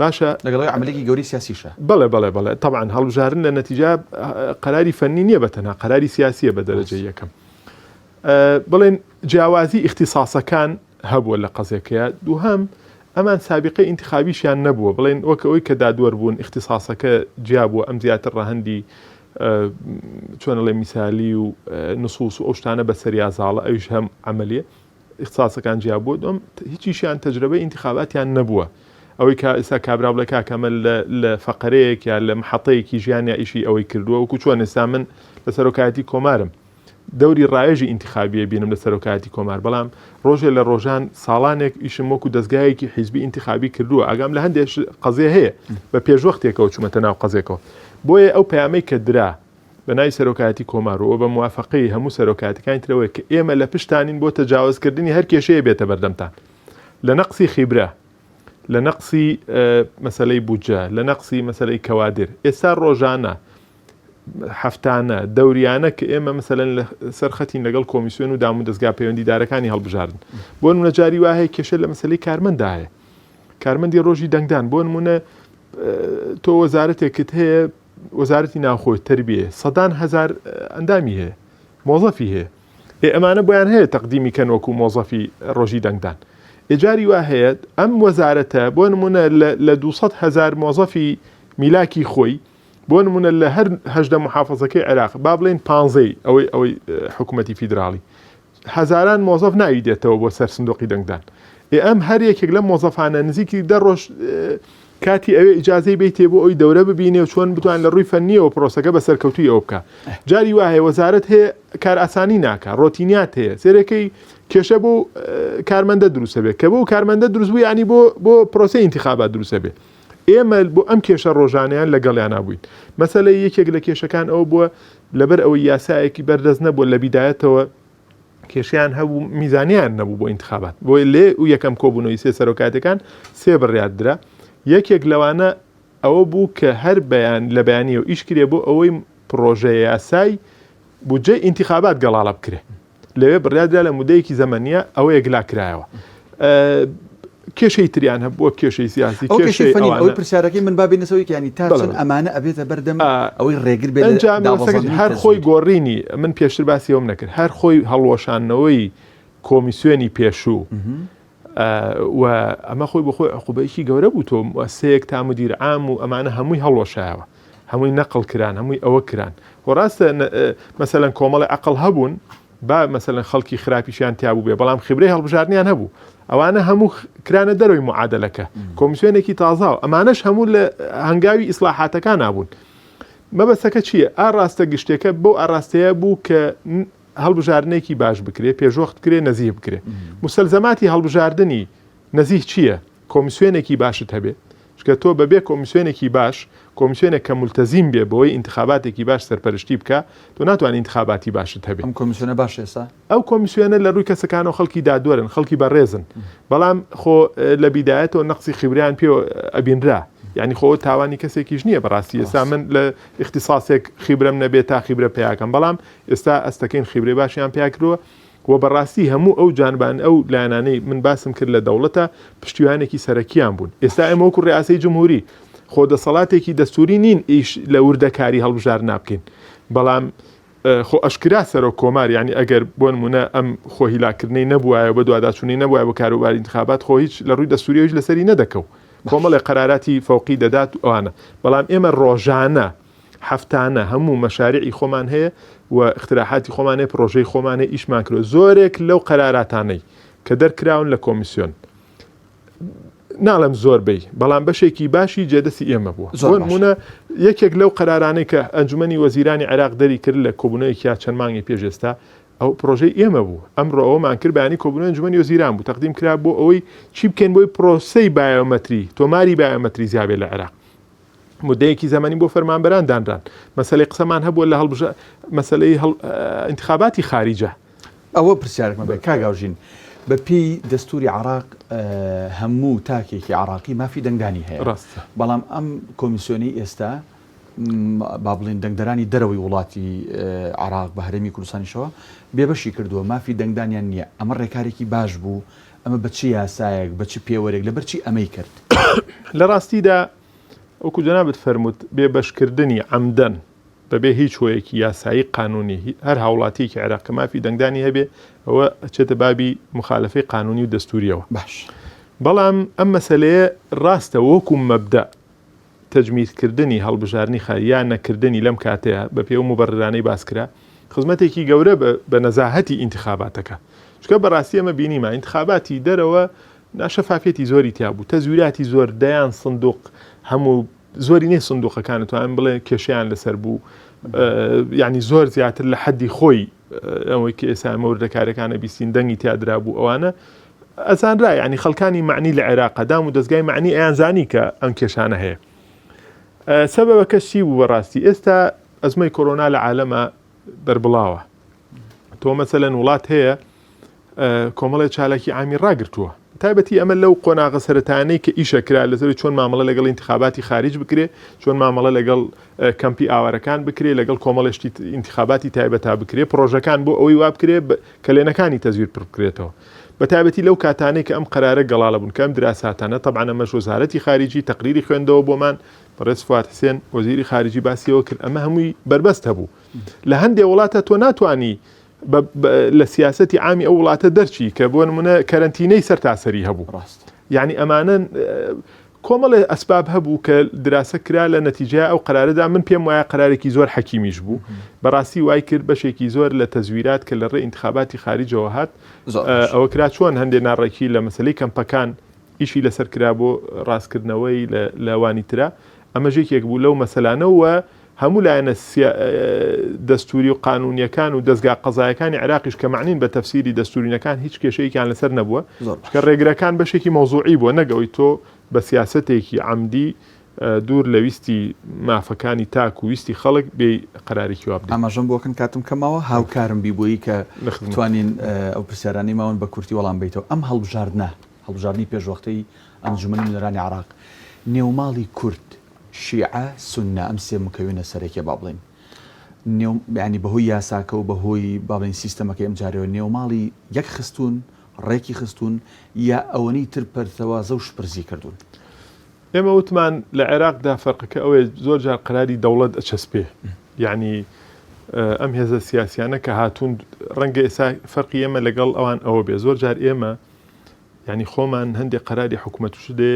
باشە لەگەڵ عەمەلێکی گەوری سیاسیشە. بەڵێ طبعاً هەڵبژاردن لە نەتیجە قەراری فەنی نییە بەتەنها قەراری سیاسیە بە دەرەجەی یەکەم. بڵێن جیاوازی ئیختیساسەکان هەبووە لە قەزێکەیە. دووهەم ئەمان سابقەی ئینتیخابیشیان نەبووە. بڵێن وەکە ئەوی کە دادوەر بوون ئیختیساسەکە جیا بووە ئەم زیاتر ڕەهەندی چۆنەڵێ میسالی و نصوص و ئەو شتانە بە سەریازاڵە ئەویش هەم عەمەلیە ئیختیساسەکان جیا بووە. دوم هیچیشیان تەجربەی ئینتیخاباتیان نەبووە. ئەوەی کە ئێستا کابرا بڵێ کاکەمە لە فەقەرەیەک یا لە محەطەیەکی ژیانیا ئیشی ئەوەی کردووە وەکو چۆن ئێستا من لە سەرۆکایەتی کۆمارم دەوری ڕایژی ئینتیخابیە بینم لە سەرۆکایەتی کۆمار بەڵام ڕۆژێ لە ڕۆژان ساڵانێک ئیشم وەکو دەستگایەکی حیزبی ئینتیخابی کردووە ئاگام لە هەندێک قەزێ هەیە بە پێشوەختێکەوە چوومەتە ناو قەزێکەوە. بۆیە ئەو پەیامەی کە درا بە ناوی سەرۆکایەتی کۆمارەوە بە موافقەی هەموو سەرۆکایەتەکانی ترەوەی کە ئێمە لە پشتانین بۆ تەجاوزکردنی هەر کێشەیە بێتە بەردەمتان لە نەقسی خیبرە لە نەقسی مەسەلەی بودجە لە نەقسی مەسەلەی کەوادر ئێستا ڕۆژانە هەفتانە دەوریانە کە ئێمە مەسەلەن لە سەرخەتین لەگەڵ کۆمیسیۆن و دام و دەستگا پەیوەندیدارەکانی هەڵبژاردن بۆ نمونە جاری وا هەیە کێشە لە مەسەلەی کارمەندا هەیە کارمەندی ڕۆژی دەنگدان بۆ نمونە تۆ وەزارەتێکت هەیە وەزارەتی ناوخۆی تەربیە سەدان هەزار ئەندامی هەیە مۆزەفی هەیە ئەمانە بۆیان هەیە تەقدیمی کەن وەکو مۆزەفی ڕۆژی دەنگدان ئێجاری وا هەیە ئەم وەزارەتە بۆ نمونە لە 200 هەزار مۆزەفی میلاکی خۆی بۆ نمونە لە هەر هەژدە محافەزەکەی عێراق با بڵێن 15 ئەوەی حکوومەتی فیدراڵی هەزاران مۆزەف ناوی دێتەوە بۆ سەر سندوقی دەنگدان ئەم هەر یەکێک لە مۆزەفانە نزیکی دە ڕۆژ کاتی ئەوێ ئیجازەی بیتێ بۆ ئەوی دەورە ببینێ و چۆن بتوان لە ڕووی فەنیەوە پرۆسەکە بە سەرکەوتوی ئەو بکە جاری وایە وەزارەت هەیە کار ئاسانی ناکە ڕۆتینیات هەیە سێرەکەی کێشە بۆ کارمەندە دروستە بێت کە بۆ کارمەندە دروست بوو ینی بۆ پرۆسەی ئینتیخابات دروستە بێت ئێمە بۆ ئەم کێشە ڕۆژانیان لەگەڵیان نابووین مەسەلەی یەکێک لە کێشەکان ئەو بووە لەبەر ئەوەی یاسایەکی بەردەست نەبووە لە بیدایەتەوە کێشیان هەبوو میزانیان نەبوو بۆ ئینتیخابات بۆی لێ و یەکەم کۆبوونەوەی سێ سەرۆکایەتەکان سێ بڕیاردرا یەکێک لەوانە ئەوە بوو کە هەر بەیان لە بەیانیەوە ئیشکرێ بۆ ئەوەی پرۆژە یاسای بودجە ئینتیخابات گەڵاڵە بکرێ لەوێ بڕیاردرا لە مودەیەکی زەمەنیە ئەوە یەکلا کرایەوە کێشەی تریان هەبووە کێشەی سیاسی کێشەی ئەوەی پرسیارەکەی من بابینەسەوەی کیانی تا چەند ئەمانە ئەبێتە بەردەم ئەوەی ڕێگر بێت هەر خۆی گۆڕینی من پێشتر باسی ئەوم نەکرد هەر خۆی هەڵوەشانەوەی کۆمیسیۆنی پێشوو و ئەمە خۆی بە خۆی عقوبەیەکی گەورە بوو تۆ مؤسسەیەک تا مدیر عام و ئەمانە هەمووی هەڵوەشایەوە هەمووی نەقڵ کران هەمووی ئەوە کران و ڕاستە مەسەلەن کۆمەڵی عەقڵ هەبوون با مەسەلەن خەڵکی خراپیشیان تیا بوو بێ بەڵام خبرەی هەڵبژاردنیان هەبوو ئەوانە هەموو کرانە دەرەوەی معادلەکە کۆمیسیۆنێکی تازاوە ئەمانەش هەموو لە هەنگاوی ئیسلاحاتەکان نابوون مەبەستەکە چییە ئاڕاستە گشتێکە بەو ئاڕاستەیە بوو کە هەڵبژاردنێکی باش بکرێ پێشوەخت کرێ نەزیه بکرێ موسەلزەماتی هەڵبژاردننی نەزیه چییە کۆمیسیۆنێکی باشت هەبێت چکە تۆ بەبێ کۆمیسیۆنێکی باش کۆمیسیۆنێک کە مولتەزیم بێ بۆی ئینتیخاباتێکی باش سەرپەرشتی بکە تۆ ناتوانانی ئینتیخاباتی باشت هەبێت ئەم کۆمیسیۆنە باش ئێستا ئەو کۆمیسیۆنە لە ڕووی کەسەکانەوە خەڵکی دادوەرن خەڵکی بەڕێزن بەڵام خۆ لە بیدایەتەوە نەقسی خیبریان پێ ئەبینرا یعنی خۆ تاوانی کەسێکیش نییە بەڕاستی ئێستا من لە اختصاسێک خیبرم نەبێت تا خیبرە پیاکەم بەڵام ئێستا ئەستەکەین خیبرێ باشیان پیاکرۆ و بەڕاستی هەموو ئەو جانبان ئەو لایەنانەی من باسم کرد لە دەوڵەتە پشتیوانێکی سەرەکیان بوون ئێستا ئێمە وەکو ڕێئاسەی جمهوری خۆ دەسەڵاتێکی دەستوری نین ئیش لە وردەکاری هەڵبژار نابکەین بەڵام خۆ ئەشکرا سەرۆک کۆمار یعنی ئەگەر بۆ نمونە ئەم خۆهیلاکردنەی نەبووایە بە دوواداچوونی نەبووە بە کاروباری انتخابات خۆ هیچ لە ڕووی دەستوری هیچ لەسەری نەدەکەو کۆمەڵی قەراراتی فەوقی دەدات ئەوانە بەڵام ئێمە ڕۆژانە هەفتانە هەموو مەشاریعی خۆمان هەیە و اختراحاتی خۆمان هەیە پرۆژەی خۆمان هەیە ئیشمان کرد زۆرێک لەو قەراراتانەی کە دەرکراون لە کۆمیسیۆن ناڵم زۆربەی بەڵام بەشێکی باشی جێدەسی ئێمە بووە زۆرمونە یەکێک لەو قەرارانەی کە ئەنجومەنی وەزیرانی عێراق دەری کرد لە کۆبوونەوەیەکیا چەند مانگی پێشێستا ئەو پرۆژەی ئێمە بوو ئەمڕۆ ئەومان کرد بەیانی کۆبوونەوەی ئەنجومەنی وەزیران بوو تەقدیم کرا بۆ ئەوەی چی بکەین بۆی پرۆسەی بایۆمەتری تۆماری بایۆمەتری زیابێت لە عێراق مدەیەکی زەمانی بۆ فەرمانبەران دانران مەسەلەی قسەمان هەبووە لە مەسەلەی انتخاباتی خارجە ئەوە پرسیارێکمە بێ کاگاوژین بەپی دەستوری عراق هەموو تاکێکی عراقی مافی دەنگدانی هەیە بەڵام ئەم کۆمیسیۆنی ئێستا با بڵێن دەنگدەرانی دەرەوەی وڵاتی عراق بە هەرێمی کوردستانیشەوە بێبەشی کردووە مافی دەنگدانیان نییە ئەمە ڕێکارێکی باش بوو ئەمە بەچی یاسایەک بەچی پێوەرێک لەبەرچی ئەمەی کرد لە ڕاستیدا ئەوکو جەنابەت فەرمووت بێبەشکردنی عەمدەن بەبێ هیچ هۆیەکی یاسایی قانونی هەر هاوڵاتیەکی عێراق کە مافی دەنگدانی هەبێ ئەوە ئەچێتە بابی مخالفەی قانونی و دەستوریەوە باش بەڵام ئەم مەسەلەیە ڕاستە وەکو مەبدە تەجمیدکردنی هەڵبژارنی خاریان نەکردنی لەم کاتەیە بە پێ و مبەررانەی باسکرا خزمەتێکی گەورە بە نەزاهەتی ئینتخاباتەکە چکە بەڕاستی ئەمە بینیمە ئینتخاباتی دەرەوە ناشەفافێتی زۆری تیا بوو تەزویراتی زۆر دەیان سندوق هەموو زۆری نێ سندوقەکانە توانن بڵێ کێشیان لەسەر بوو یعنی زۆر زیاتر لە حەدی خۆی ئەوەی کە ئێستا مەوردەکارەکانە بیستین دەنگی تیادرا بوو ئەوانە ئەزانرا ینی خەڵکانی معنی لە عێراق دام و دەستگای معنی ئەیانزانی کە ئەم کێشانە هەیە سەبەبەکە چی بوو بەڕاستی ئێستا ئەزمەی کۆرۆنا لە عالەمە دەربڵاوە تۆ مەسەلەن وڵات هەیە کۆمەڵی چالاکی عامی ڕاگرتووە تایبەتی ئەمە لەو قۆناغە سەرەتانەی کە ئیشەکرا لەسەر چۆن مامەڵە لەگەڵ انتخاباتی خارج بکرێ چۆن مامەڵە لەگەڵ کەمپی ئاوارەکان بکرێ لەگەڵ کۆمەڵشتی انتخاباتی تایبەتا بکرێ پرۆژەکان بۆ ئەوەی وا بکرێ کەلێنەکانی تەزویر پڕ بکرێتەوە بە تایبەتی لەو کاتانەی کە ئەم قەرارە گەڵاڵە بوون کە ئەم دراساتانە طبعا ئەمەش وەزارەتی خارجی تەقریری خوێندەوە بۆمان بەڕێز فواد حسێن وەزیری خارجی باسیەوە کرد ئەمە هەمووی بربەست هەبوو لە هەندێک وڵاتە تۆ ناتوانی لە سیاسەتی عامی ئەو وڵاتە دەرچی کە بۆ نمونە کەرەنتینەی سەر تاسەری هەبوو یعنی ئەمانە کۆمەڵی ئەسباب هەبوو کە دراسە کرا لە نەتیجە ئەو قەرارەدا من پێم وایە قەرارێکی زۆر حەکیمیش بوو بەڕاستی وای کرد بەشێکی زۆر لە تەزویرات کە لە ڕێ انتخاباتی خارجەوە هات ئەوە کرا چۆن هەندێک ناڕێکی لە مەسەلەی کەمپەکان ئیشی لەسەر کرا بۆ ڕاستکردنەوەی لەوانی ترا ئەمە ژێکێک بوو لەو مەسەلانەوە هەموو لایەنە دەستوری و قانونیەکان و دەستگا قەزایەکانی عێراقیش کە معنین بە تەفسیری دەستورینەکان هیچ کێشەیەکیان لەسەر نەبووە کە ڕێگرەکان بەشێکی مۆزوعی بووە نەگەوەی تۆ بە سیاسەتێکی عەمدی دوور لە ویستی مافەکانی تاک و ویستی خەڵک بێ قەرارێکی وا بدەین ئاماژەم بۆکەن کاتم کەماوە هاوکارم بیبووی کە بتوانین ئەو پرسیارانی ماون بە کورتی وەڵام بیتەوە ئەم هەڵبژاردنی پێشوەختەی ئەنجومەنی نوێنەرانی عێراق نێوماڵی کورد شیعە سونە ئەم سێ مکەوێنە سەرێکە با بڵێن ینی بەهۆی یاساکە و بەهۆی با بڵێن سیستەمەکە ئەم جارەوە نێوماڵی یەک خستون ڕێکی خستون یا ئەوەنی تر پەرتەوازە و شپرزی کردوون ئێمە وتمان لە عێراقدا فەرقەکە ئەوەیە زۆر جار قەراری دەوڵەت ئەچەسپێ یعنی ئەم هێزە سیاسیانە کە هاتوون ڕەنگە ئێستا فەرقی ئێمە لەگەڵ ئەوان ئەوە بێ زۆر جار ئێمە ینی خۆمان هەندێک قەراری حکوومەتوش دێ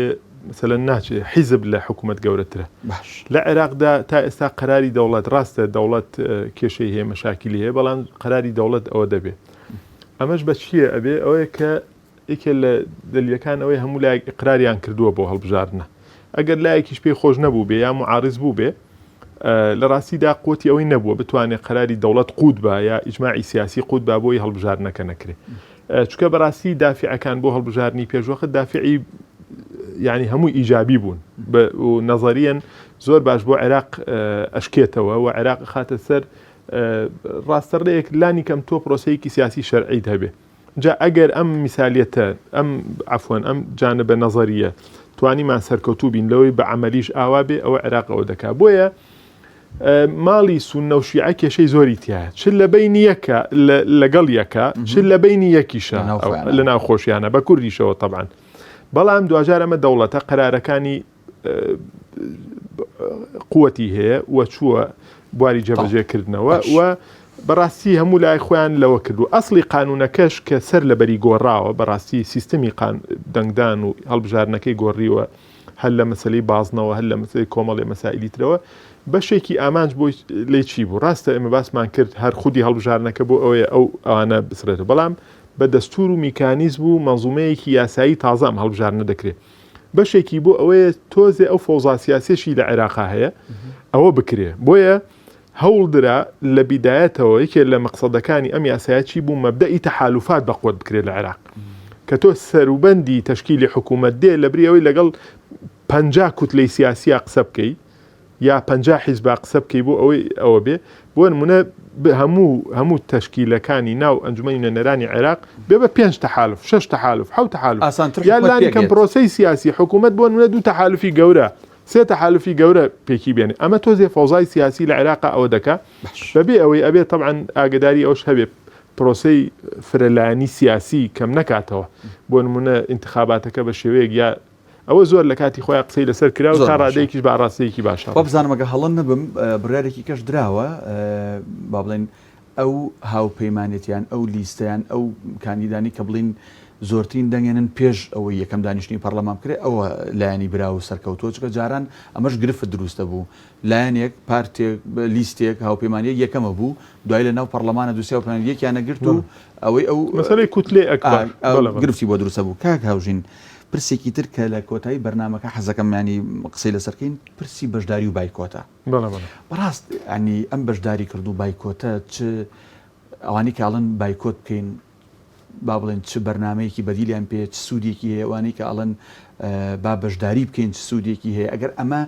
مثلا ناچێ حیزب لە حکوومەت گەورەترە لە عێراقدا تا ئێستا قەراری دەوڵەت ڕاستە دەوڵەت کێشەی هەیە مەشاکلی هەیە بەڵام قەراری دەوڵەت ئەوە دەبێت ئەمەش بە چییە ئەبێ ئەوەیە کە یەکێ لە دلیلەکان ئەوەی هەموو لایەک ئیقراریان کردووە بۆ هەڵبژاردنە ئەگەر لایەکیش پێی خۆش نەبوو بێ یا معارض بوو بێ لە ڕاستیدا قوتی ئەوەی نەبووە بتوانێت قەراری دەوڵەت قوت بە یا ئیجماعی سیاسی قوت بە بۆی هەڵبژاردنەکە نەکرێت چونکە بەڕاستی دافعەکان بۆ هەڵبژاردننی پێشوەخت دافعی یعنی هەمووی ئیجابی بوون و نەزەریەن زۆر باش بۆ عێراق ئەشکێتەوە و عێراق خاتە سەر ڕاستەڕێیەک لانی کەم تۆ پرۆسەیەکی سیاسی شەرعیت هەبێ جا ئەگەر ئەم میسالیەتە ئەم عەفوەن ئەم جانبە نەزەریە توانیمان سەرکەوتوو بین لەوەی بە عەمەلیش ئاوا بێ ئەوە عێراق ئەوە دەکا بۆیە ماڵی سونە و شیعە کێشەی زۆری تایە چ لە بینی یەکە لەگەڵ یەکە چ لە بینی یەکیشە لە ناو خۆشیانە بە کوردیشەوە طبعاً بەڵام دوجار ئەمە دەوڵەتە قەرارەکانی قووەتی هەیە و چووە بواری جێبەجێکردنەوە و بەڕاستی هەموو لای خۆیان لەوە کردو ئەسڵی قانونەکەش کە سەر لەبەری گۆڕاوە بەڕاستی سیستەمی دەنگدان و هەڵبژارنەکەی گۆڕیوە هەر لە مەسەلەی بازنەوە هەر لە مەسەلەی کۆمەڵی مەسائلی ترەوە بەشێکی ئامانج بۆی لێ چی بوو ڕاستە ئێمە باسمان کرد هەر خودی هەڵبژارنەکە بۆ ئەوەیە ئەوانە بسرێتەوە بەڵام بە دەستور و میکانیزم و مەنزومەیەکی یاسایی تازە ئەم هەڵبژارنە دەکرێت بەشێکی بۆ ئەوەیە تۆزێ ئەو فەوزا سیاسیەشی لە عێراقا هەیە ئەوە بکرێ بۆیە هەوڵدرا لە بیدایەتەوە یەکێ لە مەقسەدەکانی ئەم یاسایە چی بوو مەبدەئی تەحالوفات بەقوت بکرێت لە عێراق کە تۆ سەروبەندی تەشکیلی حکوومەت دێ لە بریەوەی لەگەڵ 50 کوتلەی سیاسیە قسە بکەی یا 50 حیزب قسە بکەی بۆ ئەوە بێ بۆ نمونە هەموو تەشکیلەکانی ناو ئەنجومەنی نوێنەرانی عێراق بێ بە 5 تەحالف 6 تەحالف 7 تەحالف یا لانی کەم پرۆسەی سیاسی حکوومەت بۆ نمونە 2 تەحالفی گەورە 3 تەحالفی گەورە پێکی بێنێ ئەمە تۆزێ فەوزای سیاسی لە عێراق ئەوە دەکا بەبێ ئەوەی ئەبێت طبعاً ئاگداری ئەوش هەبێت پرۆسەی فرەلایەنی سیاسی کەم نەکاتەوە بۆ نمونە انتخاباتەکە بە شێوەیەک یا ئەوە زۆر لە کاتی خۆیان قسەی لەسەر کرا و تا ڕادەیەکیش بە ئاڕاستەیەکی باشە بزانمەگە هەڵەن نەبم بڕیارێکی کەش دراوە با بڵێن ئەو هاوپەیمانێتیان ئەو لیستەیان ئەو کاندیدانی کە بڵین زۆرترین دەنگێنن پێش ئەوەی یەکەم دانیشتنی پەرلەمان بکرێت ئەوە لایەنی برا و سەرکەوتۆ چکە جاران ئەمەش گرفت دروستە بوو لایەنێک پارتێک لیستێک هاوپەیمانیەک یەکەمە بوو دوای لە ناو پەرلەمانە دووسێ یەکیانە گرت و ئەوەی ئەو مەسەلەی کوتلێ ئەکبەر گرفتی بۆ دروستە بوو کاک هاوژین پرسێکی تر کە لە کۆتایی بەرنامەکە حەزەکەمانی قسەی لەسەرکەین پرسی بەشداری و بایکۆتە بەڕاست ینی ئەم بەشداری کرد و بایکۆتە چ ئەوانی کاڵن بایکۆت بکەین با بڵێن چ بەرنمەیەکی بەدیلیان پێ چ سوودێکی هەیە ئەوانەی کە ئەڵەن با بەشداری بکەین چ سوودێکی هەیە ئەگەر ئەمە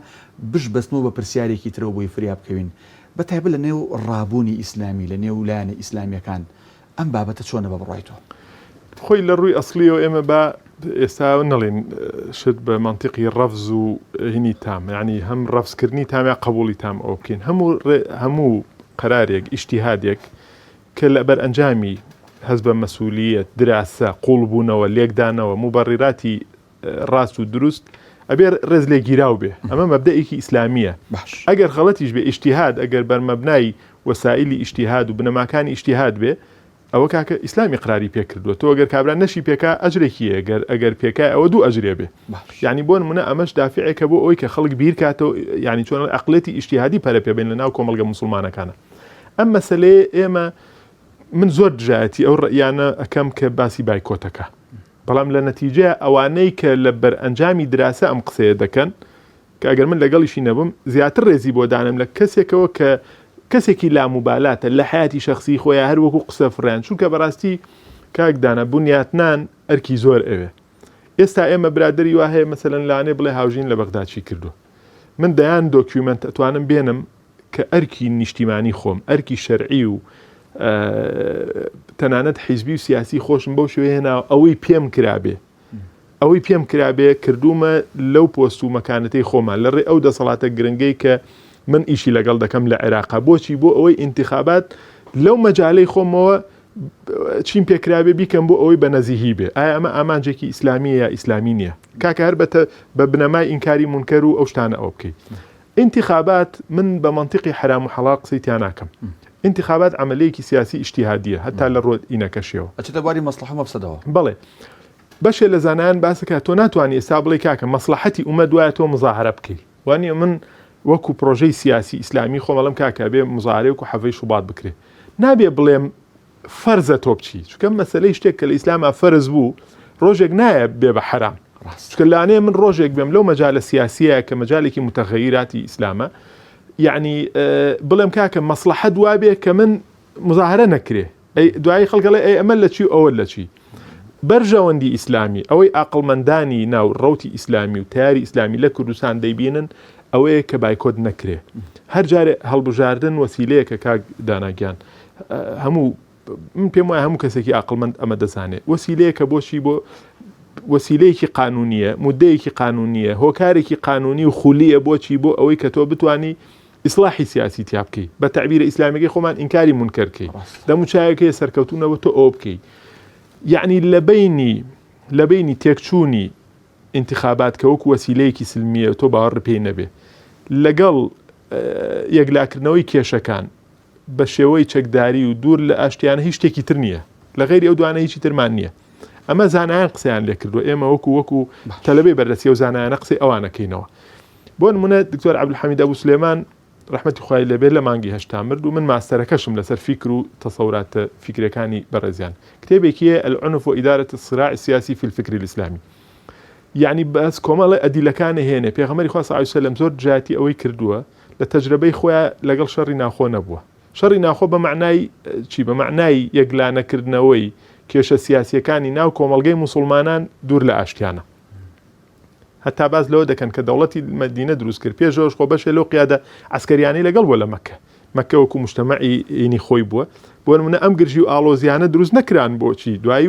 بەستنەوە بە پرسیارێکی ترەوە بۆی فریا بکەوین بەتایبەت لە نێو ڕابوونی ئیسلامی لە نێو لایەنە ئیسلامیەکان ئەم بابەتە چۆنە بە بڕایتەوە خۆی لە ڕووی ئەسلیەوە ئێمە بە ئێستا نەڵێن شت بە منطقی ڕەفز و هینی تام یعنی هەم ڕەفزکردنی تام یا قبولی تام ئەو بکەین هەموو قەرارێک ئیجتیهادێک کە لە بەرئەنجامی هەز بە مەسئولیەت دراسە قوڵبوونەوە لێکدانەوە موبەڕیراتی ڕاست و دروست ئەبێ ڕێز لێ گیراو بێ ئەمە مەبدەئێکی ئیسلامیە ئەگەر خەڵەتیش بێ ئیجتیهاد ئەگەر بەرمەبنای وەسائلی ئیجتیهاد و بنەماکانی ئیجتیهاد بێ ئەوە کاکە ئیسلامی قراری پێکردووە تۆ ئەگەر کابرا نەشی پێکا ئەجرێکی ئەگەر پێکای ئەوە دوو ئەجرێ بێ یعنی بۆ نمونە ئەمەش دافعێکە بۆ ئەوەی کە خەڵک بیرکاتەوە یعنی چۆن عەقڵێتی ئیجتیهادی پەرە پێبێن لە ناو کۆمەڵگە موسڵمانەکانە ئەم مەسەلەیە ئێمە من زۆر دژایەتی ئەو ڕەیانە ئەەکەم کە باسی بایکۆتەکە بەڵام لە نەتیجە ئەوانەی کە لە بەرئەنجامی دراسە ئەم قسەیە دەکەن کە ئەگەر من لەگەڵیشی نەبم زیاتر ڕێزی بۆ دانم لە کەسێکەوە کە کەسێکی لاموبالاتە لە حیاتی شخصی خۆیان هەر وەکو قسە فڕیان چونکە بەڕاستی کاکدانە بنیاتنان ئەرکی زۆر ئەوێ ئێستا ئێمە برادری وا هەیە مەسەلەن لاانێ بڵێ هاوژین لە بەغداچی کردو من دەیان دۆکیومنت ئەتوانم بێنم کە ئەرکی نیشتیمانی خۆم ئەرکی شەرعی و تەنانەت حیزبی و سیاسی خۆشم بەو شوێ هێنا ئەوەی پێم کرابێ کردومە لەو پۆست و مەکانەتەی خۆمان لە ڕێ ئەو دەسەڵاتە گرنگەی کە من ئیشی لەگەڵ دەکەم لە عێراقا بۆچی بۆ ئەوەی انتخابات لەو مەجالەی خۆمەوە چیم پێکرابێ بیکەم بۆ ئەوەی بە نەزیهی بێ ئایا ئەمە ئامانجێکی ئیسلامیە یا ئیسلامی نییە کاکە هەر بە بنەمای ئینکاری مونکەر و ئەو شتانە ئەو بکەیت انتخابات من بە منطقی حرام و حەڵال قسەی تیان ناکەم انتخابات عملەیەکی سیاسی ئیجتیهادیە هەتا لە ڕۆ ئینەکەشیەوە ئەچێتە بواری مەسلحە و مەفسەدەوە بەڵێ بەشێ لە زانایان باسەکە تۆ ناتوانانی ئێستا بڵێ کاکە مەسلحەتی ئومەت وایە تۆ مزاهرە بکەیت وانە من وەکو پرۆژەی سیاسی ئیسلامی خۆمەڵم کاکە بێ مزارێ وکو حەڤەی شوبات بکرێ نابێ بڵێم فەرزە تۆ بچی چونکە مەسەلەی شتێک کە لە ئیسلاما فەرز بوو ڕۆژێک نایە بێ بە حرام چونکە لانەیە من ڕۆژێک بێم لەو مەجالە سیاسیە کە مەجالێکی متەغەیراتی ئیسلامە یعنی بڵێم کاکە مەسلحەت وابێ کە من مزاهرە نەکرێ دوایی خەڵکەڵێ ئەمە لە چی ئەوە لە چی بەرژەوەندی ئیسلامی ئەوەی ئاقڵمەندانی ناو ڕەوتی ئیسلامی و تیاری ئیسلامی لە کوردستان دەیبینن ئەوەیە کە بایکۆت نەکرێ هەر جارێ هەڵبژاردن وەسیلەیە کە کاک داناگیان هەموو من پێم وایە هەموو کەسێکی ئاقڵمەند ئەمە دەزانێت وەسیلەیە کە بۆچی بۆ وەسیلەیەکی قانونیە مودەیەکی قانونیە هۆکارێکی قانونی و خولیە بۆچی بۆ ئەوەی کە تۆ بتانی ئیسلاحی سیاسی تیا بکەی بە تعبیرە ئیسلامیەکەی خۆمان ئینکاری مونکەرکەی دەموچایەکەی سەرکەوتونەوە تۆ ئەوە بکەی یعنی لە بینی تێکچوونی انتخابات کە وەکو وەسیلەیەکی سلمیە تۆ باوەڕ پێی نەبێ لەگەڵ یەکلاکردنەوەی کێشەکان بە شێوەی چەکداری و دوور لە ئاشتیانە هیچ شتێکی تر نییە لە غیری ئەو دوانە هیچی ترمان نییە ئەمە زانایان قسەیان لێ کردو ئێمە وەکو تەلەبەی بەردەستی و زانایانە قسەی ئەوانەکەینەوە. بۆ نمونە دکتۆر عەبدولحەمید ئەبوو سولێمان ڕەحمەتی خوای لەبێ لە مانگی هەشتا مرد و من ماستەرەکەشم لەسەر فیکر و تەسەوراتە فیکرەکانی بەڕێزیان. کتێبێکیە العنف وإدارة الصراع السياسي في الفكر الإسلامي. يعني بس کۆمەڵی ئەدیلەکانی هێنێ پێغەمبەری خوا صلی الله علیه و سلم زۆر جاتی ئەوەی کردووە لە تەجربەی خۆیان لەگەڵ شەڕی ناخۆ نەبووە. شەڕی ناخۆ بە معنای چی؟ بە معنای یەکلانەکردنەوەی کێشە سیاسیەکانی ناو کۆمەڵگەی موسڵمانان دوور لە ئاشتیانە. هەتا باز لەوە دەکەن کە دەوڵەتی مەدینە دروست کرد پێشەوەش خۆ بەشێ لەو قیادە عسکەریانەی لەگەڵ بووە لە مەکە وەکو مجتەمەعی ئینی خۆی بووە. بۆ نمونە ئەم گرژی و ئاڵۆزیانە دروست نەکران بۆچی دوایی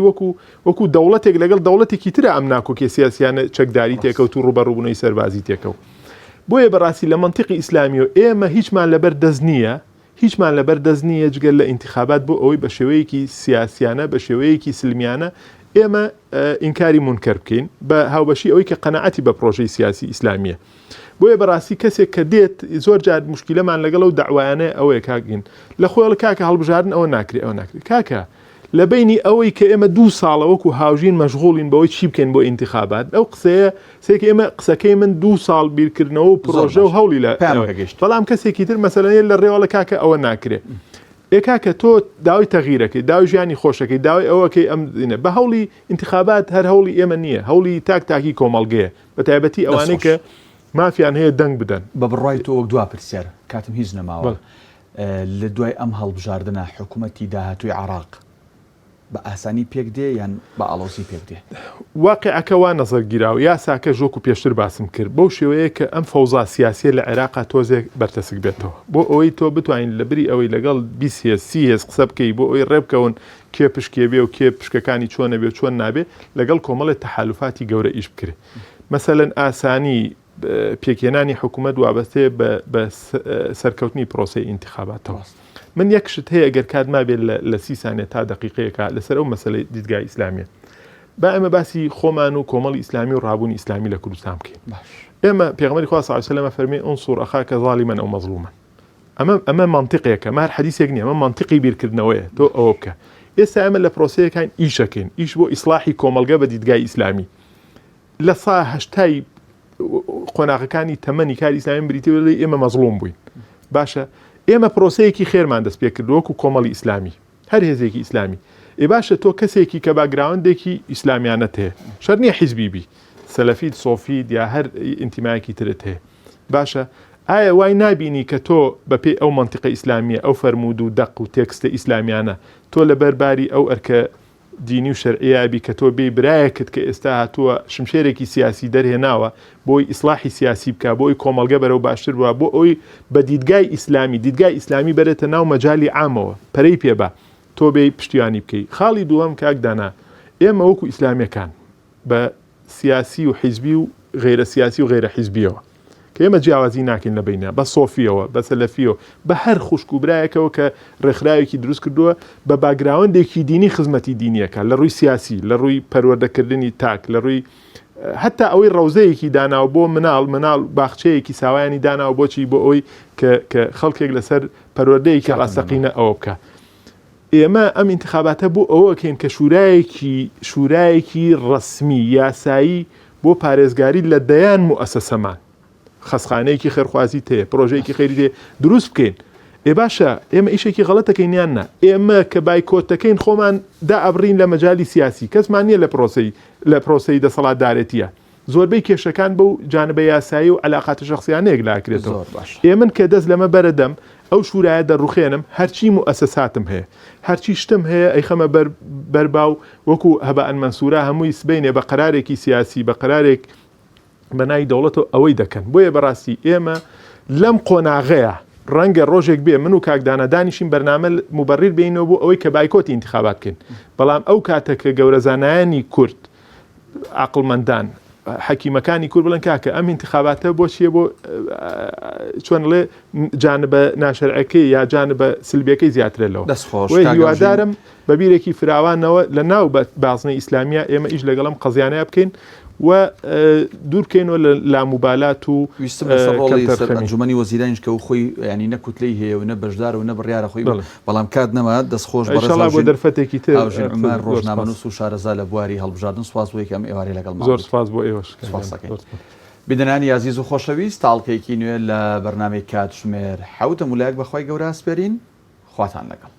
وەکو دەوڵەتێک لەگەڵ دەوڵەتێکی ترە ئەم ناکۆکێ سیاسیانە چەکداری تێکەوت و ڕوبەڕووبوونەوەی سەربازی تێکەوت. بۆیە بەڕاستی لە منتیقی ئیسلامی و ئێمە هیچمان لەبەر دەست نییە جگەل لە ئینتیخابات بۆ ئەوەی بە شێوەیەکی سیاسیانە بە شێوەیەکی سلمیانە ئێمە ئینکاری مونکەر بکەین بە هاوبەشی ئەوەی کە قەنەعەتی بە پرۆژەی سیاسی ئیسلامیە. بۆیە بەڕاستی کەسێک کە دێت زۆر جار مشکلەمان لەگەڵ و دەعوایانە ئەوەیە کاگین لە خۆڵ کاکە هەڵبژاردن ئەوە ناکرێت کاکە لە بینی ئەوەی کە ئێمە 2 ساڵە وەکو هاوژین مەشغوڵین بەوەی چی بکەین بۆ ئینتیخابات ئەو قسەیە سێک ئێمە قسەکەی من 2 ساڵ بیرکردنەوە و پرۆژە و هەوڵی لە بەڵام کەسێکی تر مەسەلەن لە ڕێوەڵە کاکە ئەوە ناکرێت. کاکە تۆ داوای تەغیرەکەی داوای ژیانی خۆشەکەی داوای ئەوەکەی ئەم دینە بە هەوڵی ئینتیخابات هەر هەوڵی ئێمە نییە هەوڵی تاکی کۆمەڵگەیە بە تایبەتی ئەوانەی کە مافیان هەیە دەنگ بدەن. بە بڕای تۆ وەک دوا پرسیار کاتم هیچ نەماوە لە دوای ئەم هەڵبژاردنە حکوومەتی داهاتووی عێراق بە ئاسانی پێک دێ یان بە ئاڵۆزی پێک دێ؟ واقعەکە وا نەزەرگیراوە یاساکە ژۆک و پێشتر باسم کرد بەو شێوەیە کە ئەم فەوزا سیاسیە لە عێراقا تۆزێک بەرتەسک بێتەوە بۆ ئەوەی تۆ بتوانین لەبری ئەوەی لەگەڵ 20 قسە بکەی بۆ ئەوی ڕێبکەون کێ پشکێ بێ و کێ پشکەکانی چۆنە بێ چۆن نابێ لەگەڵ کۆمەڵێک تەحالوفاتی گەورە ئیش بکرێت. مەسەلەن ئاسانی پێکێنانی حکوومەت وابەستەیە بە سەرکەوتنی پرۆسەی ئینتیخاباتەوە. من یەکشت هەیە ئەگەر کات مابێت لە 30 سانیە تا دقیقەیەکە لەسەر ئەو مەسەلەی دیدگای ئیسلامیە با ئێمە باسی خۆمان و کۆمەڵی ئیسلامی و ڕابوونی ئیسلامی لە کوردستان بکەین. ئێمە پێغەمبەری خوا صلی الله علیه و سلم فەرمی ئونصر ئەخاکە ظالما ئەو مەظلوما. ئەمە منطقێکە مار حەدیثێک نییە ئەمە منطقی بیرکردنەوەیە تۆ ئەوە بکە. ئێستا ئەمە لە پرۆسەیەکان ئیشەکەین ئیش بۆ ئیسلاحی کۆمەلگە بە دیدگای ئیسلامی لە سا هەشتای قۆناغەکانی تەمەنی کاری ئیسلامی بریتیوە ئێمە مەظلوم بووین. باشە ئێمە پرۆسەیەکی خێرمان دەست پێ کردو وەکو کۆمەڵی ئیسلامی هەر هێزێکی ئیسلامی باشە تۆ کەسێکی کە باگراوندێکی ئیسلامیانەت هەیە شەر نییە حیزبی بی سەلەفید سۆفید یا هەر ئینتیمایەکی ترت هەیە باشە ئایا وای نابینی کە تۆ بەپێی ئەو منتیقە ئیسلامیە ئەو فەرمود و دەق و تێکستە ئیسلامیانە تۆ لەبەرباری ئەو ئەرکە دینی و شەرعیابی کە تۆ بێ برایەکت کە ئێستا هاتووە شمشێرێکی سیاسی دەرهێناوە بۆی ئیسلاحی سیاسی بکە بۆی کۆمەڵگە بەرەو باشتر بووە بۆ ئەوی بە دیدگای ئیسلامی بەرێتە ناو مەجای عامەوە پەرەی پێبە تۆ بێ پشتیوانی بکەی. خاڵی دووەم کاکدانا ئێمە وەکو ئیسلامیەکان بە سیاسی و حیزبی و غیرە سیاسی و غیرە حیزبیەوە کە ئێمە جیاوازی ناکەین لە بینە بە سۆفیەوە بە سەلەفیەوە بە هەر خوشک و برایەکەوە کە ڕێکخراوێکی دروست کردووە بە باگراوندێکی دینی خزمەتی دینیەکە لە ڕووی سیاسی لە ڕووی پەروەردەکردنی تاک لە ڕووی هەتا ئەوەی ڕەوزەیەکی داناوە بۆ مناڵ باخچەیەکی ساوایانی داناوە بۆچی بۆ ئەوی کە خەڵکێک لەسەر پەروەردەیەکی ڕاستەقینە ئەوە بکە. ئێمە ئەم ئینتیخاباتە بۆ ئەوەکەین کە شورایەکی ڕسمی یاسایی بۆ پارێزگاری لە دەیان موئەسەسەمان خەسخانەیەکی خێرخوازی تێ پرۆژەیەکی خێری تێ دروست بکەین. باشە ئێمە ئیشێکی غەڵەتەکەین یاننا ئێمە کە بایکۆتەکەین خۆمان دا ئەبڕین لە مەجای سیاسی کەسمان نییە لە پرۆسەی دەسەڵاتدارەتیە زۆربەی کێشەکان بەو جانبە یاسایی و علاقاتە شەخصیانەیەک لاکرێتەوە. ئێمن کە دەست لەمە بەرەدەم ئەو شورایە دەڕوخێنم هەرچی موئەسەساتم هەیە هەرچی شتم هەیە ئەیخەمە بەرباو وەکو هەبەئەن مەنسوورە هەمووی سبەینێ بە قەرارێکی سیاسی بە قەرارێک بەنای دەوڵەتەوە ئەوەی دەکەن. بۆیە بەڕاستی ئێمە لەم قۆناغەیە ڕەنگە ڕۆژێک بێ من و کاکدانە دانیشین بەرنامە مبەڕیر بینەوە بۆ ئەوەی کە بایکۆتی ئینتیخابات بکەین بەڵام ئەو کاتەکە گەورە زانایانی کورد عەقڵمەندان حەکیمەکانی کورد بڵێن کاکە ئەم ئینتیخاباتە بۆچیە بۆ چۆن لێ جانبە ناشەرعەکەی یا جانبە سلبیەکەی زیاترێتەوە هیوادارم بەبیرێکی فراوانەوە لە ناو بازنەی ئیسلامیە ئێمە ئیش لەگەڵم قەزیانەیە بکەین و دوورکەینەوە لە لاموبالات و ویستم لەسەر ڕۆڵی ئەنجومەنی وەزیرانیش کە و خۆی ینی نەکوتلەی هەیە و نە بەشدار و نە بڕیارە خۆی بەڵام کات نەما دەستخۆش بۆ دەرفەتێکی تر ڕۆژنامەنووس و شارەزا لە بواری هەڵبژاردن سواز بۆ یەکەم ئێوارەی لەگەڵ زۆر سپاس بۆ ئێوەش بینەرانی عزیز و خۆشەویست تاڵکەیەکی نوێ لە بەرنامەی کاتژمێر 7 مولایەک بەخوای گەورە ئاسپێرین خواتان لەگەڵ